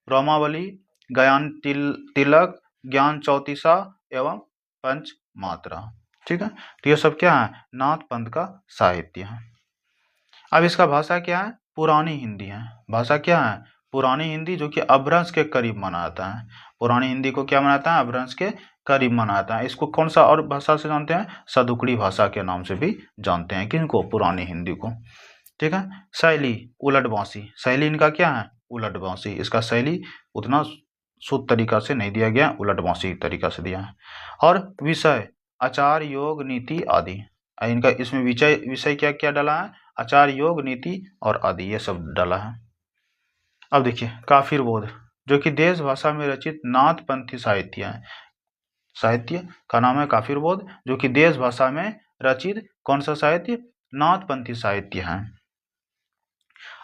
रोमावली ज्ञान तिलक ज्ञान चौतीसा एवं पंच मात्रा। ठीक है, तो ये सब क्या है नाथ पंथ का साहित्य है। अब इसका भाषा क्या है पुरानी हिंदी है, भाषा क्या है पुरानी हिंदी, जो कि अपभ्रंश के करीब माना जाता है। पुरानी हिंदी को क्या माना जाता है अपभ्रंश के करीब माना जाता है। इसको कौन सा और भाषा से जानते हैं सदुकड़ी भाषा के नाम से भी जानते हैं, किनको पुरानी हिंदी को। ठीक है, शैली उलट बांसी, शैली इनका क्या है उलट बांसी, इसका शैली उतना शुद्ध तरीका से नहीं दिया गया, उलट बांसी तरीका से दिया है। और विषय आचार योग नीति आदि, इनका इसमें विषय क्या क्या डाला है आचार योग नीति और आदि ये सब डाला है। अब देखिए काफिर बोध, जो कि देश भाषा में रचित नाथपंथी साहित्य है, साहित्य का नाम है काफिर बोध, जो कि देश भाषा में रचित कौन सा साहित्य नाथपंथी साहित्य है।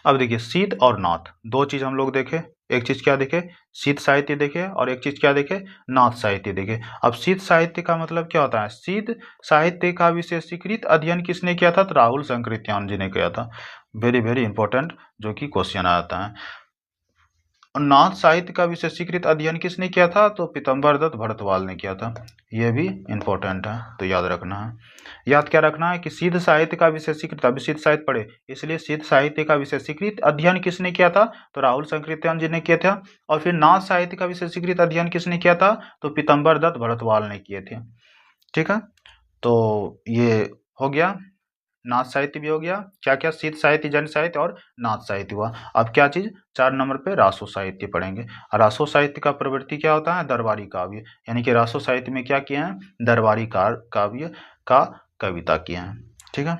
अब देखिए शीत और नाथ दो चीज हम लोग देखे, एक चीज क्या देखे शीत साहित्य देखे और एक चीज क्या देखे नाथ साहित्य देखे। अब शीत साहित्य का मतलब क्या होता है, शीत साहित्य का विशेषीकृत अध्ययन किसने किया था तो राहुल संकृत्यान जी ने किया था। वेरी वेरी इंपॉर्टेंट जो कि क्वेश्चन आता है। और नाथ साहित्य का विशेषीकृत अध्ययन किसने किया था तो पीतम्बर दत्त भरतवाल ने किया था, ये भी इंपॉर्टेंट है तो याद रखना है। याद क्या रखना है कि सिद्ध साहित्य का विशेषीकृत, अभी सिद्ध साहित्य पढ़े इसलिए सिद्ध साहित्य का विशेषीकृत अध्ययन किसने किया था तो राहुल संकृत्यान जी ने किया था। और फिर नाथ साहित्य का विशेषीकृत अध्ययन किसने किया था तो पीतम्बर दत्त भरतवाल ने किए थे। ठीक है, तो ये हो गया नाथ साहित्य भी हो गया, क्या क्या सिद्ध साहित्य जन साहित्य और नाथ साहित्य हुआ। अब क्या चीज 4 नंबर पे रासो साहित्य पढ़ेंगे। रासो साहित्य का प्रवृत्ति क्या होता है दरबारी काव्य, यानी कि रासो साहित्य में क्या किए हैं दरबारी काव्य का कविता किए हैं। ठीक है,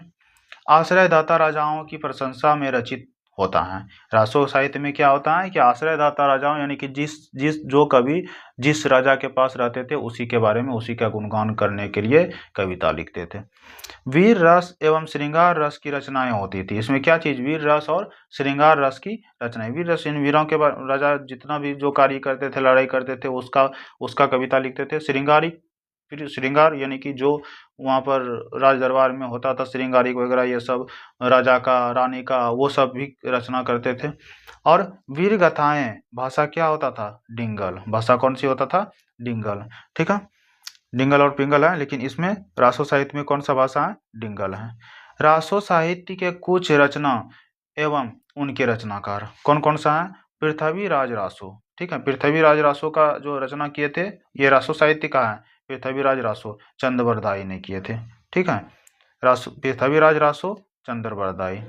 आश्रयदाता राजाओं की प्रशंसा में रचित होता है। रासो साहित्य में क्या होता है कि आश्रयदाता राजाओं यानी कि जो कवि जिस राजा के पास रहते थे उसी के बारे में, उसी का गुणगान करने के लिए कविता लिखते थे। वीर रस एवं श्रृंगार रस की रचनाएं होती थी। इसमें क्या चीज, वीर रस और श्रृंगार रस की रचनाएं। वीर रस इन वीरों के राजा जितना भी जो कार्य करते थे, लड़ाई करते थे, उसका कविता लिखते थे। फिर श्रृंगार यानी कि जो वहाँ पर राज दरबार में होता था, श्रृंगारिक वगैरह ये सब, राजा का, रानी का, वो सब भी रचना करते थे। और वीर गाथाएं, भाषा क्या होता था, डिंगल। भाषा कौन सी होता था, डिंगल। ठीक है, डिंगल और पिंगल है, लेकिन इसमें रासो साहित्य में कौन सा भाषा है, डिंगल है। रासो साहित्य के कुछ रचना एवं उनके रचनाकार कौन कौन सा है, पृथ्वी राज रासो। ठीक है, पृथ्वी राज रासो का जो रचना किए थे, ये रासो साहित्य का है। पृथ्वी राज रासो चंद्रवरदाई ने किए थे। ठीक है, पृथ्वी राज रासो चंद्रवरदाई।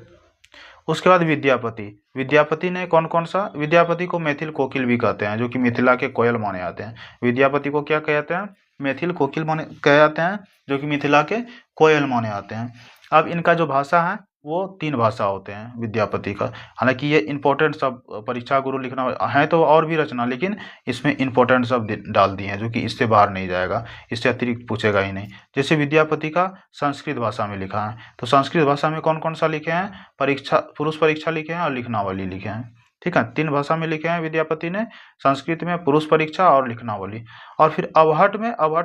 उसके बाद विद्यापति ने कौन कौन सा, विद्यापति को मैथिल कोकिल भी कहते हैं, जो कि मिथिला के कोयल माने जाते हैं। विद्यापति को क्या कहते हैं, मैथिल कोकिल माने कहे जाते हैं, जो कि मिथिला के कोयल माने जाते हैं। अब इनका जो भाषा है वो 3 भाषा होते हैं विद्यापति का। हालांकि ये इंपॉर्टेंट सब परीक्षा गुरु लिखना है, तो और भी रचना, लेकिन इसमें इंपॉर्टेंट सब डाल दिए हैं, जो कि इससे बाहर नहीं जाएगा, इससे अतिरिक्त पूछेगा ही नहीं। जैसे विद्यापति का संस्कृत भाषा में लिखा है, तो संस्कृत भाषा में कौन कौन सा लिखे हैं, पुरुष परीक्षा लिखे हैं और लिखनावली लिखे हैं। ठीक है, 3 भाषा में लिखे हैं विद्यापति ने, संस्कृत में पुरुष परीक्षा और लिखनावली। और फिर अवहट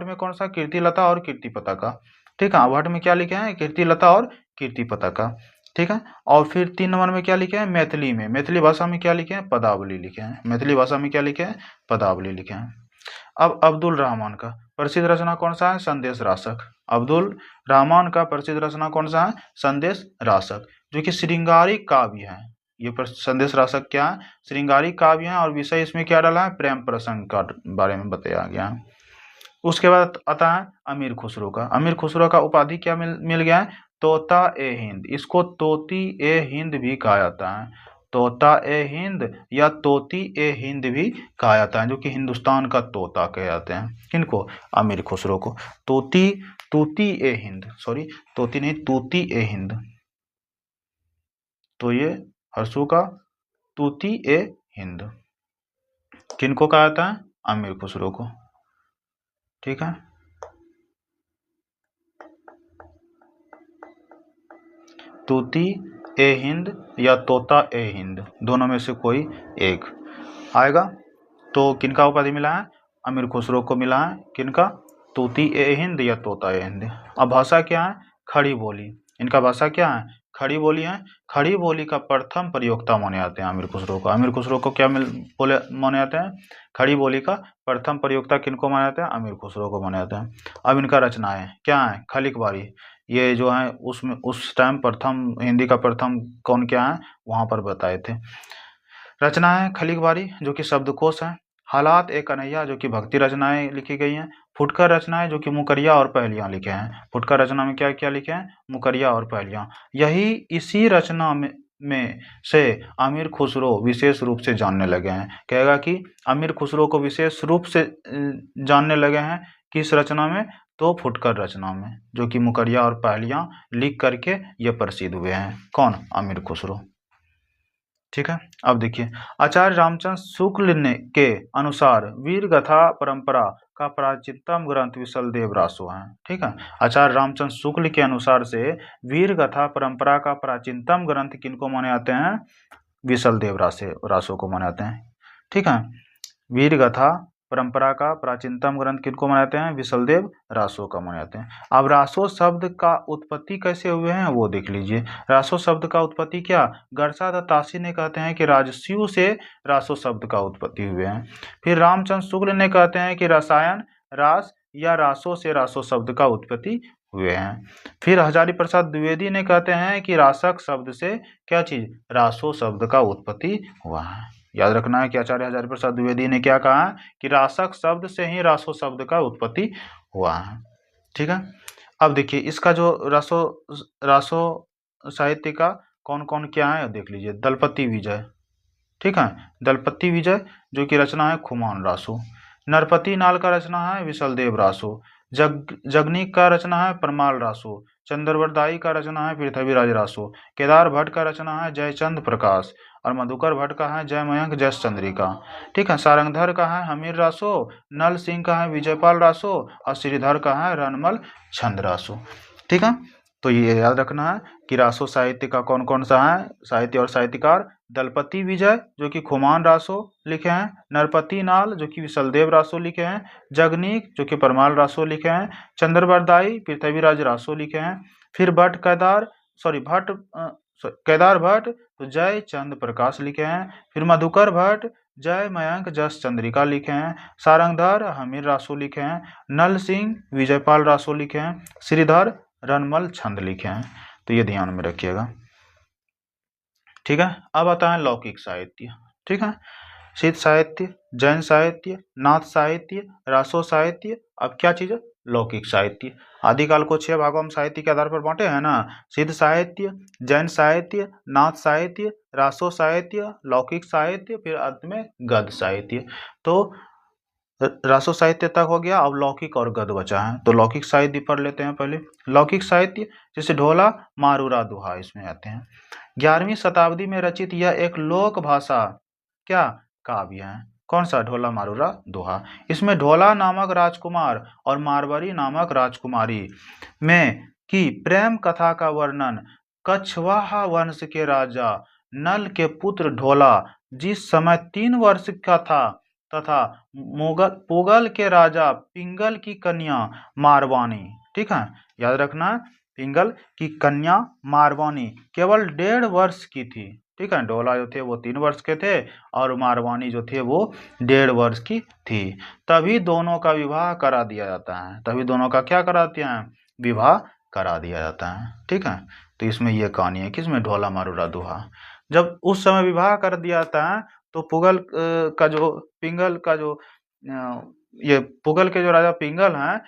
में कौन सा, कीर्तिलता और कीर्तिपताका। ठीक है, अवहट में क्या लिखे हैं, कीर्तिलता और कीर्तिपताका। ठीक है, और फिर 3 नंबर में क्या लिखे हैं, मैथिली भाषा में क्या लिखे हैं, पदावली लिखे हैं। मैथिली भाषा में क्या लिखे हैं, पदावली लिखे हैं। अब अब्दुल रहमान का प्रसिद्ध रचना कौन सा है, संदेश रासक। अब्दुल रहमान का प्रसिद्ध रचना कौन सा है, संदेश रासक, जो कि श्रृंगारिक काव्य है। ये संदेश रासक क्या है, श्रृंगारिक काव्य है, और विषय इसमें क्या डाला है, प्रेम प्रसंग का बारे में बताया गया है। उसके बाद आता है अमीर खुसरो का। अमीर खुसरो का उपाधि क्या मिल गया है, तोता ए हिंद। इसको तोती ए हिंद भी कहा जाता है। तोता ए हिंद या तोती ए हिंद भी कहा जाता है, जो कि हिंदुस्तान का तोता कहे जाते हैं। किनको, अमीर खुसरो को। तूती ए हिंद, सॉरी तोती नहीं, तूती ए हिंद। तो ये हर्षु का तूती ए हिंद किनको कहा जाता है, अमीर खुसरो को। ठीक है, तूती ए हिंद या तोता ए हिंद, दोनों में से कोई एक आएगा। तो किनका उपाधि मिला है, अमीर खुसरो को मिला है। किनका, तूती ए हिंद या तोता ए हिंद। अब भाषा क्या है, खड़ी बोली। इनका भाषा क्या है, खड़ी बोली है। खड़ी बोली का प्रथम प्रयोक्ता माने जाते हैं अमीर खुसरो को। अमीर खुसरो को क्या बोले माने जाते हैं, खड़ी बोली का प्रथम प्रयोक्ता किनको माने जाते हैं, अमीर खुसरो को माने जाते हैं। अब इनका रचनाएं क्या है, खलिक बारी। ये जो है उसमें उस टाइम प्रथम, हिंदी का प्रथम कौन क्या है वहां पर बताए थे। रचना है खलिक बारी, जो कि शब्दकोश है। हालात ए कन्हैया, जो कि भक्ति रचनाएं लिखी गई हैं। फुटकर रचनाएं, जो कि मुकरिया और पहेलियां लिखे हैं। फुटकर रचना में क्या क्या लिखे हैं, मुकरिया और पहेलियां। इसी रचना में से अमीर खुसरो विशेष रूप से जानने लगे हैं। कहेगा कि अमीर खुसरो को विशेष रूप से जानने लगे हैं किस रचना में, तो फुटकर रचना में, जो कि मुकरिया और पहेलियां लिख करके ये प्रसिद्ध हुए हैं। कौन, अमीर खुसरो। ठीक है, अब देखिए आचार्य रामचंद्र शुक्ल के अनुसार वीर गाथा परंपरा का प्राचीनतम ग्रंथ विशलदेव रासो है। ठीक है, आचार्य रामचंद्र शुक्ल के अनुसार से वीर गाथा परंपरा का प्राचीनतम ग्रंथ किनको माने जाते हैं, विशलदेव रासो को माने जाते हैं। ठीक है, वीर गाथा परंपरा का प्राचीनतम ग्रंथ किनको मानते हैं, विशलदेव रासो का मानते हैं। अब रासो शब्द का उत्पत्ति कैसे हुए हैं वो देख लीजिए। रासो शब्द का उत्पत्ति क्या, गरसा दत्तासी ने कहते हैं कि राजस्यु से रासो शब्द का उत्पत्ति हुए हैं। फिर रामचंद्र शुक्ल ने कहते हैं कि रसायन रास या रासो से रासो शब्द का उत्पत्ति हुए हैं। फिर हजारी प्रसाद द्विवेदी ने कहते हैं कि रासक शब्द से क्या चीज, रासो शब्द का उत्पत्ति हुआ है। याद रखना है कि आचार्य हजारी प्रसाद द्विवेदी ने क्या कहा कि रासक शब्द से ही रासो शब्द का उत्पत्ति हुआ है। ठीक है, अब देखिए इसका जो रासो साहित्य का कौन कौन क्या है देख लीजिए। दलपति विजय, ठीक है, दलपति विजय जो कि रचना है खुमान रासो। नरपति नाल का रचना है विशलदेव रासो। जगनीक का रचना है परमाल रासो, चंद्रवरदाई का रचना है पृथ्वीराज रासो, केदार भट्ट का रचना है जयचंद प्रकाश, और मधुकर भट्ट का है जय मयंक जस चंद्रिका। ठीक है, सारंगधर का है हमीर रासो, नल सिंह का है विजयपाल रासो, और श्रीधर का है रनमल छंद रासो। ठीक है, तो ये याद रखना है कि रासो साहित्य का कौन कौन सा है साहित्य और साहित्यकार। दलपति विजय जो कि खुमान रासो लिखे हैं, नरपति नाल जो कि विशलदेव रासो लिखे हैं, जगनीक जो कि परमाल रासो लिखे हैं, चंद्रवरदाई पृथ्वीराज रासो लिखे हैं, फिर भट्ट केदार भट्ट तो जय चंद प्रकाश लिखे हैं, फिर मधुकर भट्ट जय मयंक जस चंद्रिका लिखे हैं, सारंगधर हमीर रासो लिखे हैं, नल सिंह विजयपाल रासो लिखे हैं, श्रीधर रनमल छंद लिखे हैं। तो ये ध्यान में रखिएगा। ठीक है, अब आता है लौकिक साहित्य। ठीक है, सिद्ध साहित्य, जैन साहित्य, नाथ साहित्य, रासो साहित्य, अब क्या चीज है लौकिक साहित्य। आदिकाल को 6 भागों में साहित्य के आधार पर बांटे हैं ना, सिद्ध साहित्य, जैन साहित्य, नाथ साहित्य, रासो साहित्य, लौकिक साहित्य, फिर अंत में गद्य साहित्य। तो रासो साहित्य तक हो गया, अब लौकिक और गद्य बचा है। तो लौकिक साहित्य पढ़ लेते हैं पहले। लौकिक साहित्य जैसे ढोला मारूरा दोहा इसमें आते हैं। 11वीं शताब्दी में रचित यह एक लोक भाषा क्या काव्य है। कौन सा ढोला मारूरा दोहा। इसमें ढोला नामक राजकुमार और मारवाड़ी नामक राजकुमारी में की प्रेम कथा का वर्णन कछवाहा वंश के राजा नल के पुत्र ढोला जिस समय 3 वर्ष का था तथा पुगल के राजा पिंगल की कन्या मारवानी। ठीक है, याद रखना पिंगल की कन्या मारवानी केवल 1.5 वर्ष की थी। ठीक है, ढोला जो थे वो 3 वर्ष के थे और मारवानी जो थे वो 1.5 वर्ष की थी। तभी दोनों का विवाह करा दिया जाता है। तभी दोनों का क्या कराते हैं विवाह करा दिया जाता है। ठीक है, तो इसमें ये कहानी है किसमें ढोला मारूरा दोहा। जब उस समय विवाह कर दिया जाता है तो ये पुगल के जो राजा पिंगल हैं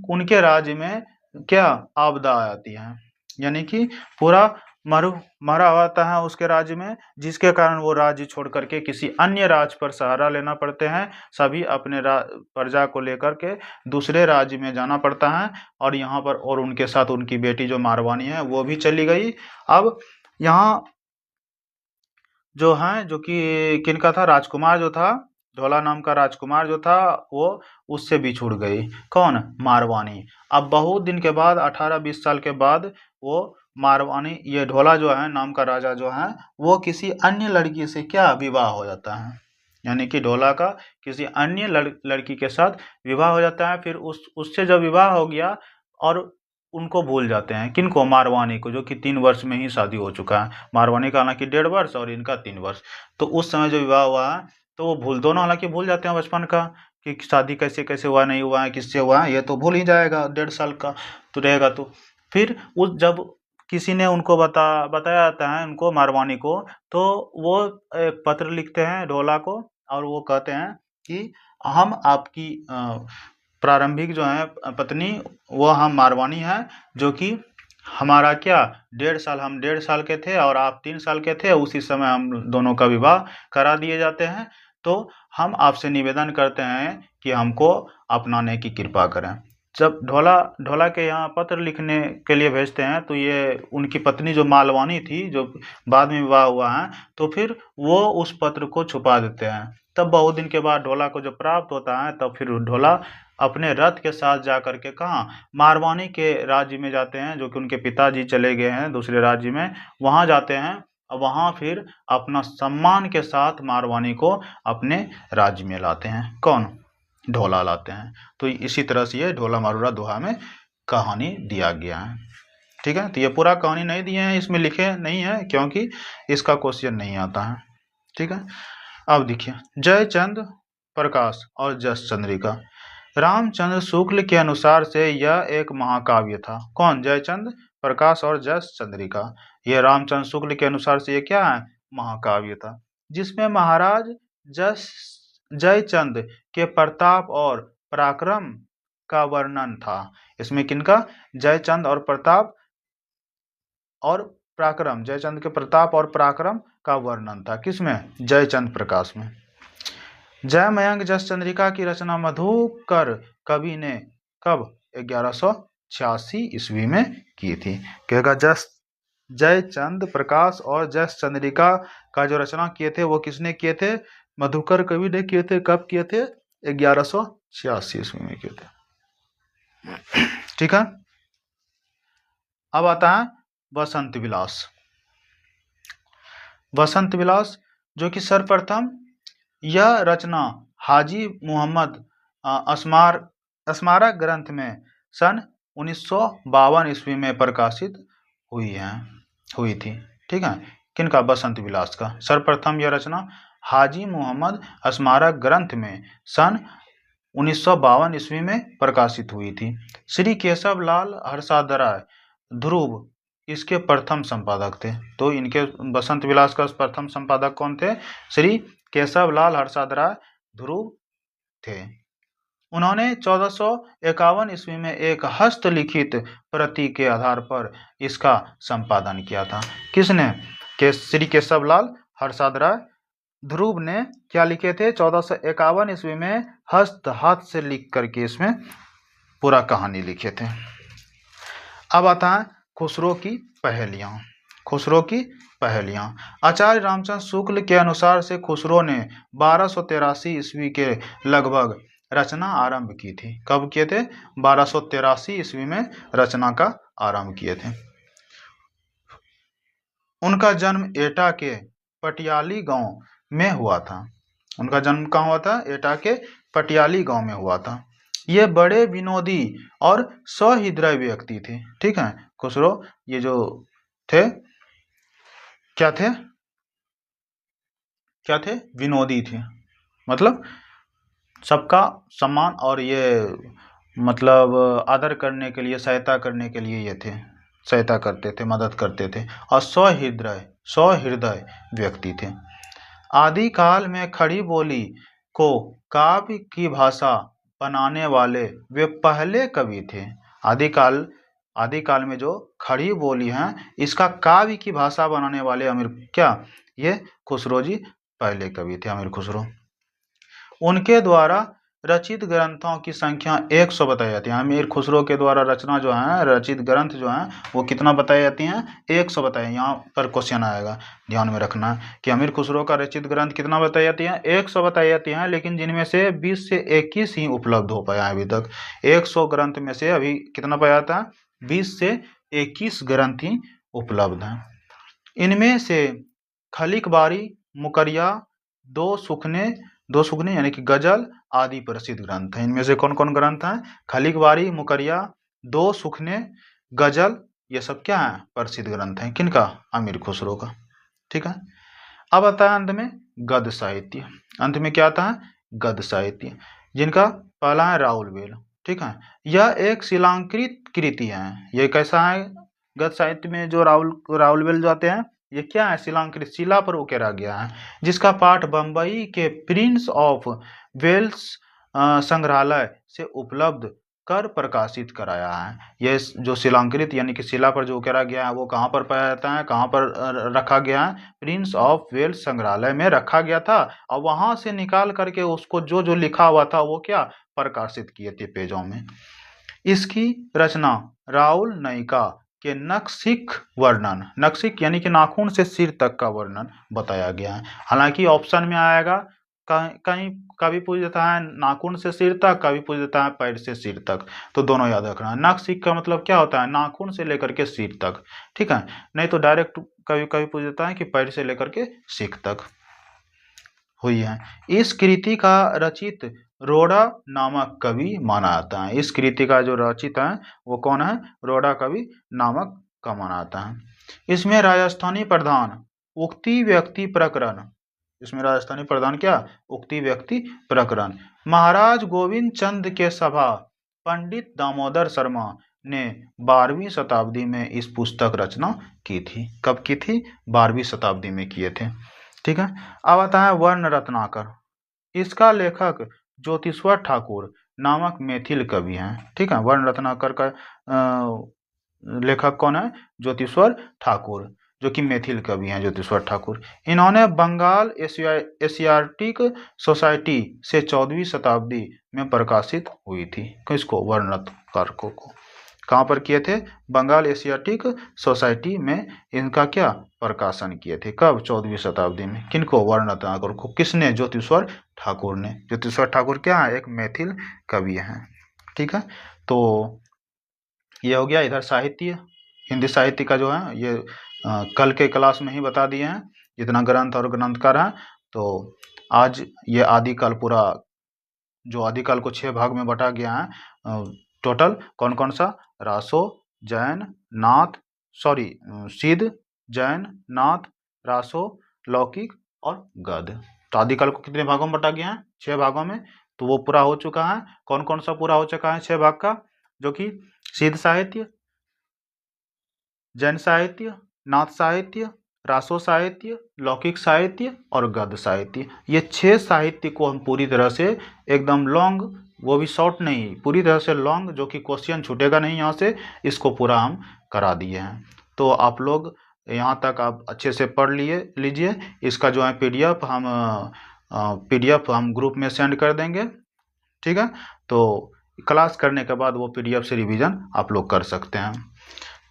उनके राज्य में क्या आपदा आ जाती है, यानी कि पूरा मरा होता है उसके राज्य में, जिसके कारण वो राज्य छोड़ करके किसी अन्य राज्य पर सहारा लेना पड़ते हैं। सभी अपने प्रजा को लेकर के दूसरे राज्य में जाना पड़ता है और यहाँ पर और उनके साथ उनकी बेटी जो मारवानी है वो भी चली गई। अब यहाँ जो है जो कि किनका था राजकुमार जो था ढोला नाम का राजकुमार जो था वो उससे बिछुड़ गई। कौन मारवानी। अब बहुत दिन के बाद 18-20 साल के बाद वो मारवानी ये ढोला जो है नाम का राजा जो है वो किसी अन्य लड़की से क्या विवाह हो जाता है, यानी कि ढोला का किसी अन्य लड़की के साथ विवाह हो जाता है। फिर उससे जब विवाह हो गया और उनको भूल जाते हैं, किनको मारवानी को, जो कि 3 वर्ष में ही शादी हो चुका है। मारवानी का हालांकि 1.5 वर्ष और इनका 3 वर्ष। तो उस समय जो विवाह हुआ है तो वो दोनों हालांकि भूल जाते हैं बचपन का कि शादी कैसे कैसे हुआ नहीं हुआ है किससे हुआ है, ये तो भूल ही जाएगा 1.5 साल का तो रहेगा। तो फिर जब किसी ने उनको बताया जाता है उनको मारवानी को, तो वो एक पत्र लिखते हैं ढोला को और वो कहते हैं कि हम आपकी प्रारंभिक जो है पत्नी वो हम मारवानी है, जो कि हमारा क्या 1.5 साल हम 1.5 साल के थे और आप 3 साल के थे, उसी समय हम दोनों का विवाह करा दिए जाते हैं। तो हम आपसे निवेदन करते हैं कि हमको अपनाने की कृपा करें। जब ढोला के यहाँ पत्र लिखने के लिए भेजते हैं तो ये उनकी पत्नी जो मालवानी थी जो बाद में विवाह हुआ है, तो फिर वो उस पत्र को छुपा देते हैं। तब बहुत दिन के बाद ढोला को जब प्राप्त होता है तब फिर ढोला अपने रथ के साथ जा करके कहाँ मारवानी के राज्य में जाते हैं, जो कि उनके पिताजी चले गए हैं दूसरे राज्य में, वहाँ जाते हैं और वहाँ फिर अपना सम्मान के साथ मारवानी को अपने राज्य में लाते हैं। कौन ढोला लाते हैं। तो इसी तरह से ये ढोला मारूरा दोहा में कहानी दिया गया है। ठीक है, तो ये पूरा कहानी नहीं दिए हैं, इसमें लिखे नहीं है क्योंकि इसका क्वेश्चन नहीं आता है। ठीक है, अब देखिए जयचंद प्रकाश और जस चंद्रिका। रामचंद्र शुक्ल के अनुसार से यह एक महाकाव्य था। कौन जयचंद प्रकाश और जस चंद्रिका। यह रामचंद्र शुक्ल के अनुसार से ये क्या है महाकाव्य था, जिसमें महाराज जयचंद के प्रताप और पराक्रम का वर्णन था। इसमें किनका जयचंद और प्रताप और पराक्रम, जयचंद के प्रताप और पराक्रम का वर्णन था। किसमें जयचंद प्रकाश में। जय मयंक जस चंद्रिका की रचना मधुकर कवि ने कब 1186 ईस्वी में की थी। कहेगा जयचंद प्रकाश और जस चंद्रिका का जो रचना किए थे वो किसने किए थे? मधुकर कवि ने किए थे। कब किए थे? 1186 ईस्वी में किए थे। ठीक है। अब आता है बसंत विलास। बसंत विलास जो कि सर्वप्रथम यह रचना हाजी मोहम्मद स्मारक ग्रंथ में सन 1952 ईस्वी में प्रकाशित हुई थी। ठीक है। किनका? बसंत विलास का। सर्वप्रथम यह रचना हाजी मोहम्मद स्मारक ग्रंथ में सन 1952 ईस्वी में प्रकाशित हुई थी। श्री केशव लाल हर्षादराय ध्रुव इसके प्रथम संपादक थे। तो इनके बसंत विलास का प्रथम संपादक कौन थे? श्री केशव लाल हर्षादराय ध्रुव थे। उन्होंने 1451 ईस्वी में एक हस्तलिखित प्रति के आधार पर इसका संपादन किया था। किसने? श्री केशव लाल हर्षादराय ध्रुव ने क्या लिखे थे? 1451 ईस्वी में हाथ से लिख करके इसमें पूरा कहानी लिखे थे। अब आता है खुसरो की पहेलियां। खुसरो की पहेलियां। आचार्य रामचंद्र शुक्ल के अनुसार से खुसरो ने 1283 ईस्वी के लगभग रचना आरंभ की थी। कब किए थे? 1283 ईस्वी में रचना का आरंभ किए थे। उनका जन्म एटा के पटियाली गांव में हुआ था। उनका जन्म कहाँ हुआ था? एटा के पटियाली गांव में हुआ था। ये बड़े विनोदी और सहृदय व्यक्ति थे। ठीक है। खुसरो ये जो थे क्या थे? क्या थे? विनोदी थे। मतलब सबका सम्मान और ये मतलब आदर करने के लिए, सहायता करने के लिए ये थे, सहायता करते थे, मदद करते थे और सहृदय व्यक्ति थे। आदिकाल में खड़ी बोली को काव्य की भाषा बनाने वाले वे पहले कवि थे। आदिकाल में जो खड़ी बोली है इसका काव्य की भाषा बनाने वाले ये खुसरो जी पहले कवि थे, अमीर खुसरो। उनके द्वारा रचित ग्रंथों की संख्या 100 बताई जाती है। अमीर खुसरो के द्वारा रचना जो है, रचित ग्रंथ जो है वो कितना बताई जाती हैं? 100 बताए। यहाँ पर क्वेश्चन आएगा, ध्यान में रखना कि अमीर खुसरो का रचित ग्रंथ कितना बताई जाती है? 100 बताई जाती हैं, लेकिन जिनमें से 20 से 21 ही उपलब्ध हो पाया है अभी तक। 100 ग्रंथ में से अभी कितना पाया जाता है? 20 से 21 ग्रंथ ही उपलब्ध हैं। इनमें से खलिकबारी, मुकरिया, दो सुखने यानी कि गजल आदि प्रसिद्ध ग्रंथ हैं। इनमें से कौन कौन ग्रंथ हैं? खलिकबारी, मुकरिया, दो सुखने, गजल, ये सब क्या है? प्रसिद्ध ग्रंथ हैं। किनका? अमीर खुसरो का। ठीक है। अब आता है अंत में गद्य साहित्य। अंत में क्या आता है? गद्य साहित्य, जिनका पहला है राउलवेल। ठीक है। यह एक शिलांकृत कृति है। ये कैसा है? गद्य साहित्य में जो राउलवेल जो आते हैं ये क्या है? शिलांकृत, शिला पर उकेरा गया है, जिसका पाठ बंबई के प्रिंस ऑफ वेल्स संग्रहालय से उपलब्ध कर प्रकाशित कराया है। ये जो शिलांकृत यानी कि शिला पर जो उकेरा गया है वो कहाँ पर पाया जाता है? कहाँ पर रखा गया है? प्रिंस ऑफ वेल्स संग्रहालय में रखा गया था और वहां से निकाल करके उसको जो जो लिखा हुआ था वो क्या प्रकाशित किए थे पेजों में। इसकी रचना राउल नाइका के नखशिख वर्णन, नखशिख यानी कि नाखून से सिर तक का वर्णन बताया गया है। हालांकि ऑप्शन में आएगा कहीं कभी पूछ देता है नाखून से सिर तक, कभी पूछ देता है पैर से सिर तक, तो दोनों याद रखना। नखशिख का मतलब क्या होता है? नाखून से लेकर के सिर तक। ठीक है। नहीं तो डायरेक्ट कभी कभी पूछ देता है कि पैर से लेकर के सिर तक हुई है। इस कृति का रचित रोड़ा नामक कवि माना जाता है। इस कृति का जो रचित है वो कौन है? रोड़ा कवि नामक का माना जाता है। इसमें राजस्थानी प्रधान उक्ति व्यक्ति प्रकरण, इसमें राजस्थानी प्रधान क्या? उक्ति व्यक्ति प्रकरण, महाराज गोविंद चंद के सभा पंडित दामोदर शर्मा ने 12वीं शताब्दी में इस पुस्तक रचना की थी। कब की थी? 12वीं शताब्दी में किए थे। ठीक है। अब आता है वर्ण रत्नाकर। इसका लेखक ज्योतिश्वर ठाकुर नामक मैथिल कवि हैं। ठीक है। वर्ण रत्नाकर का लेखक कौन है? ज्योतिश्वर ठाकुर। जो कि मैथिल कवि हैं ज्योतिश्वर ठाकुर। इन्होंने बंगाल एशियाटिक सोसाइटी से 14वीं शताब्दी में प्रकाशित हुई थी। किसको? वर्णनाकारकों को। कहाँ पर किए थे? बंगाल एशियाटिक सोसाइटी में इनका क्या प्रकाशन किए थे? कब? 14वीं शताब्दी में। किनको? वर्णनाकार को। किसने? ज्योतिश्वर ठाकुर ने। ज्योतिश्वर ठाकुर क्या है? एक मैथिल कवि हैं। ठीक है, तो ये हो गया। इधर साहित्य, हिंदी साहित्य का जो है ये कल के क्लास में ही बता दिए हैं जितना ग्रंथ और ग्रंथकार हैं। तो आज ये आदिकाल पूरा, जो आदिकाल को 6 भाग में बांटा गया है टोटल, कौन कौन सा? रासो, जैन, नाथ, सिद्ध, जैन, नाथ, रासो, लौकिक और गद्य। तो आदिकाल को कितने भागों में बांटा गया है? 6 भागों में। तो वो पूरा हो चुका है। कौन कौन सा पूरा हो चुका है 6 भाग का? जो कि सिद्ध साहित्य, जैन साहित्य, नाथ साहित्य, रासो साहित्य, लौकिक साहित्य और गद्य साहित्य। ये 6 साहित्य को हम पूरी तरह से एकदम लॉन्ग, वो भी शॉर्ट नहीं, पूरी तरह से लॉन्ग, जो कि क्वेश्चन छूटेगा नहीं यहाँ से, इसको पूरा हम करा दिए हैं। तो आप लोग यहाँ तक आप अच्छे से पढ़ लीजिए। इसका जो है पीडीएफ हम ग्रुप में सेंड कर देंगे। ठीक है, तो क्लास करने के बाद वो पीडीएफ से रिवीजन आप लोग कर सकते हैं।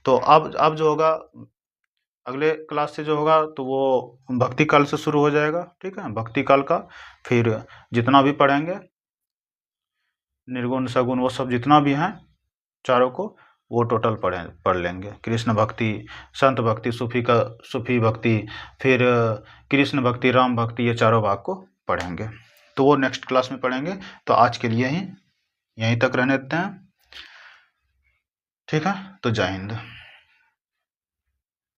तो अब जो होगा अगले क्लास से जो होगा तो वो भक्ति काल से शुरू हो जाएगा। ठीक है, भक्ति काल का फिर जितना भी पढ़ेंगे, निर्गुण सगुण वो सब जितना भी हैं चारों को, वो टोटल पढ़ लेंगे। कृष्ण भक्ति, संत भक्ति, सूफी भक्ति, फिर कृष्ण भक्ति, राम भक्ति, ये चारों भाग को पढ़ेंगे। तो वो नेक्स्ट क्लास में पढ़ेंगे। तो आज के लिए ही यहीं तक रहने देते हैं। ठीक है, तो जय हिंद।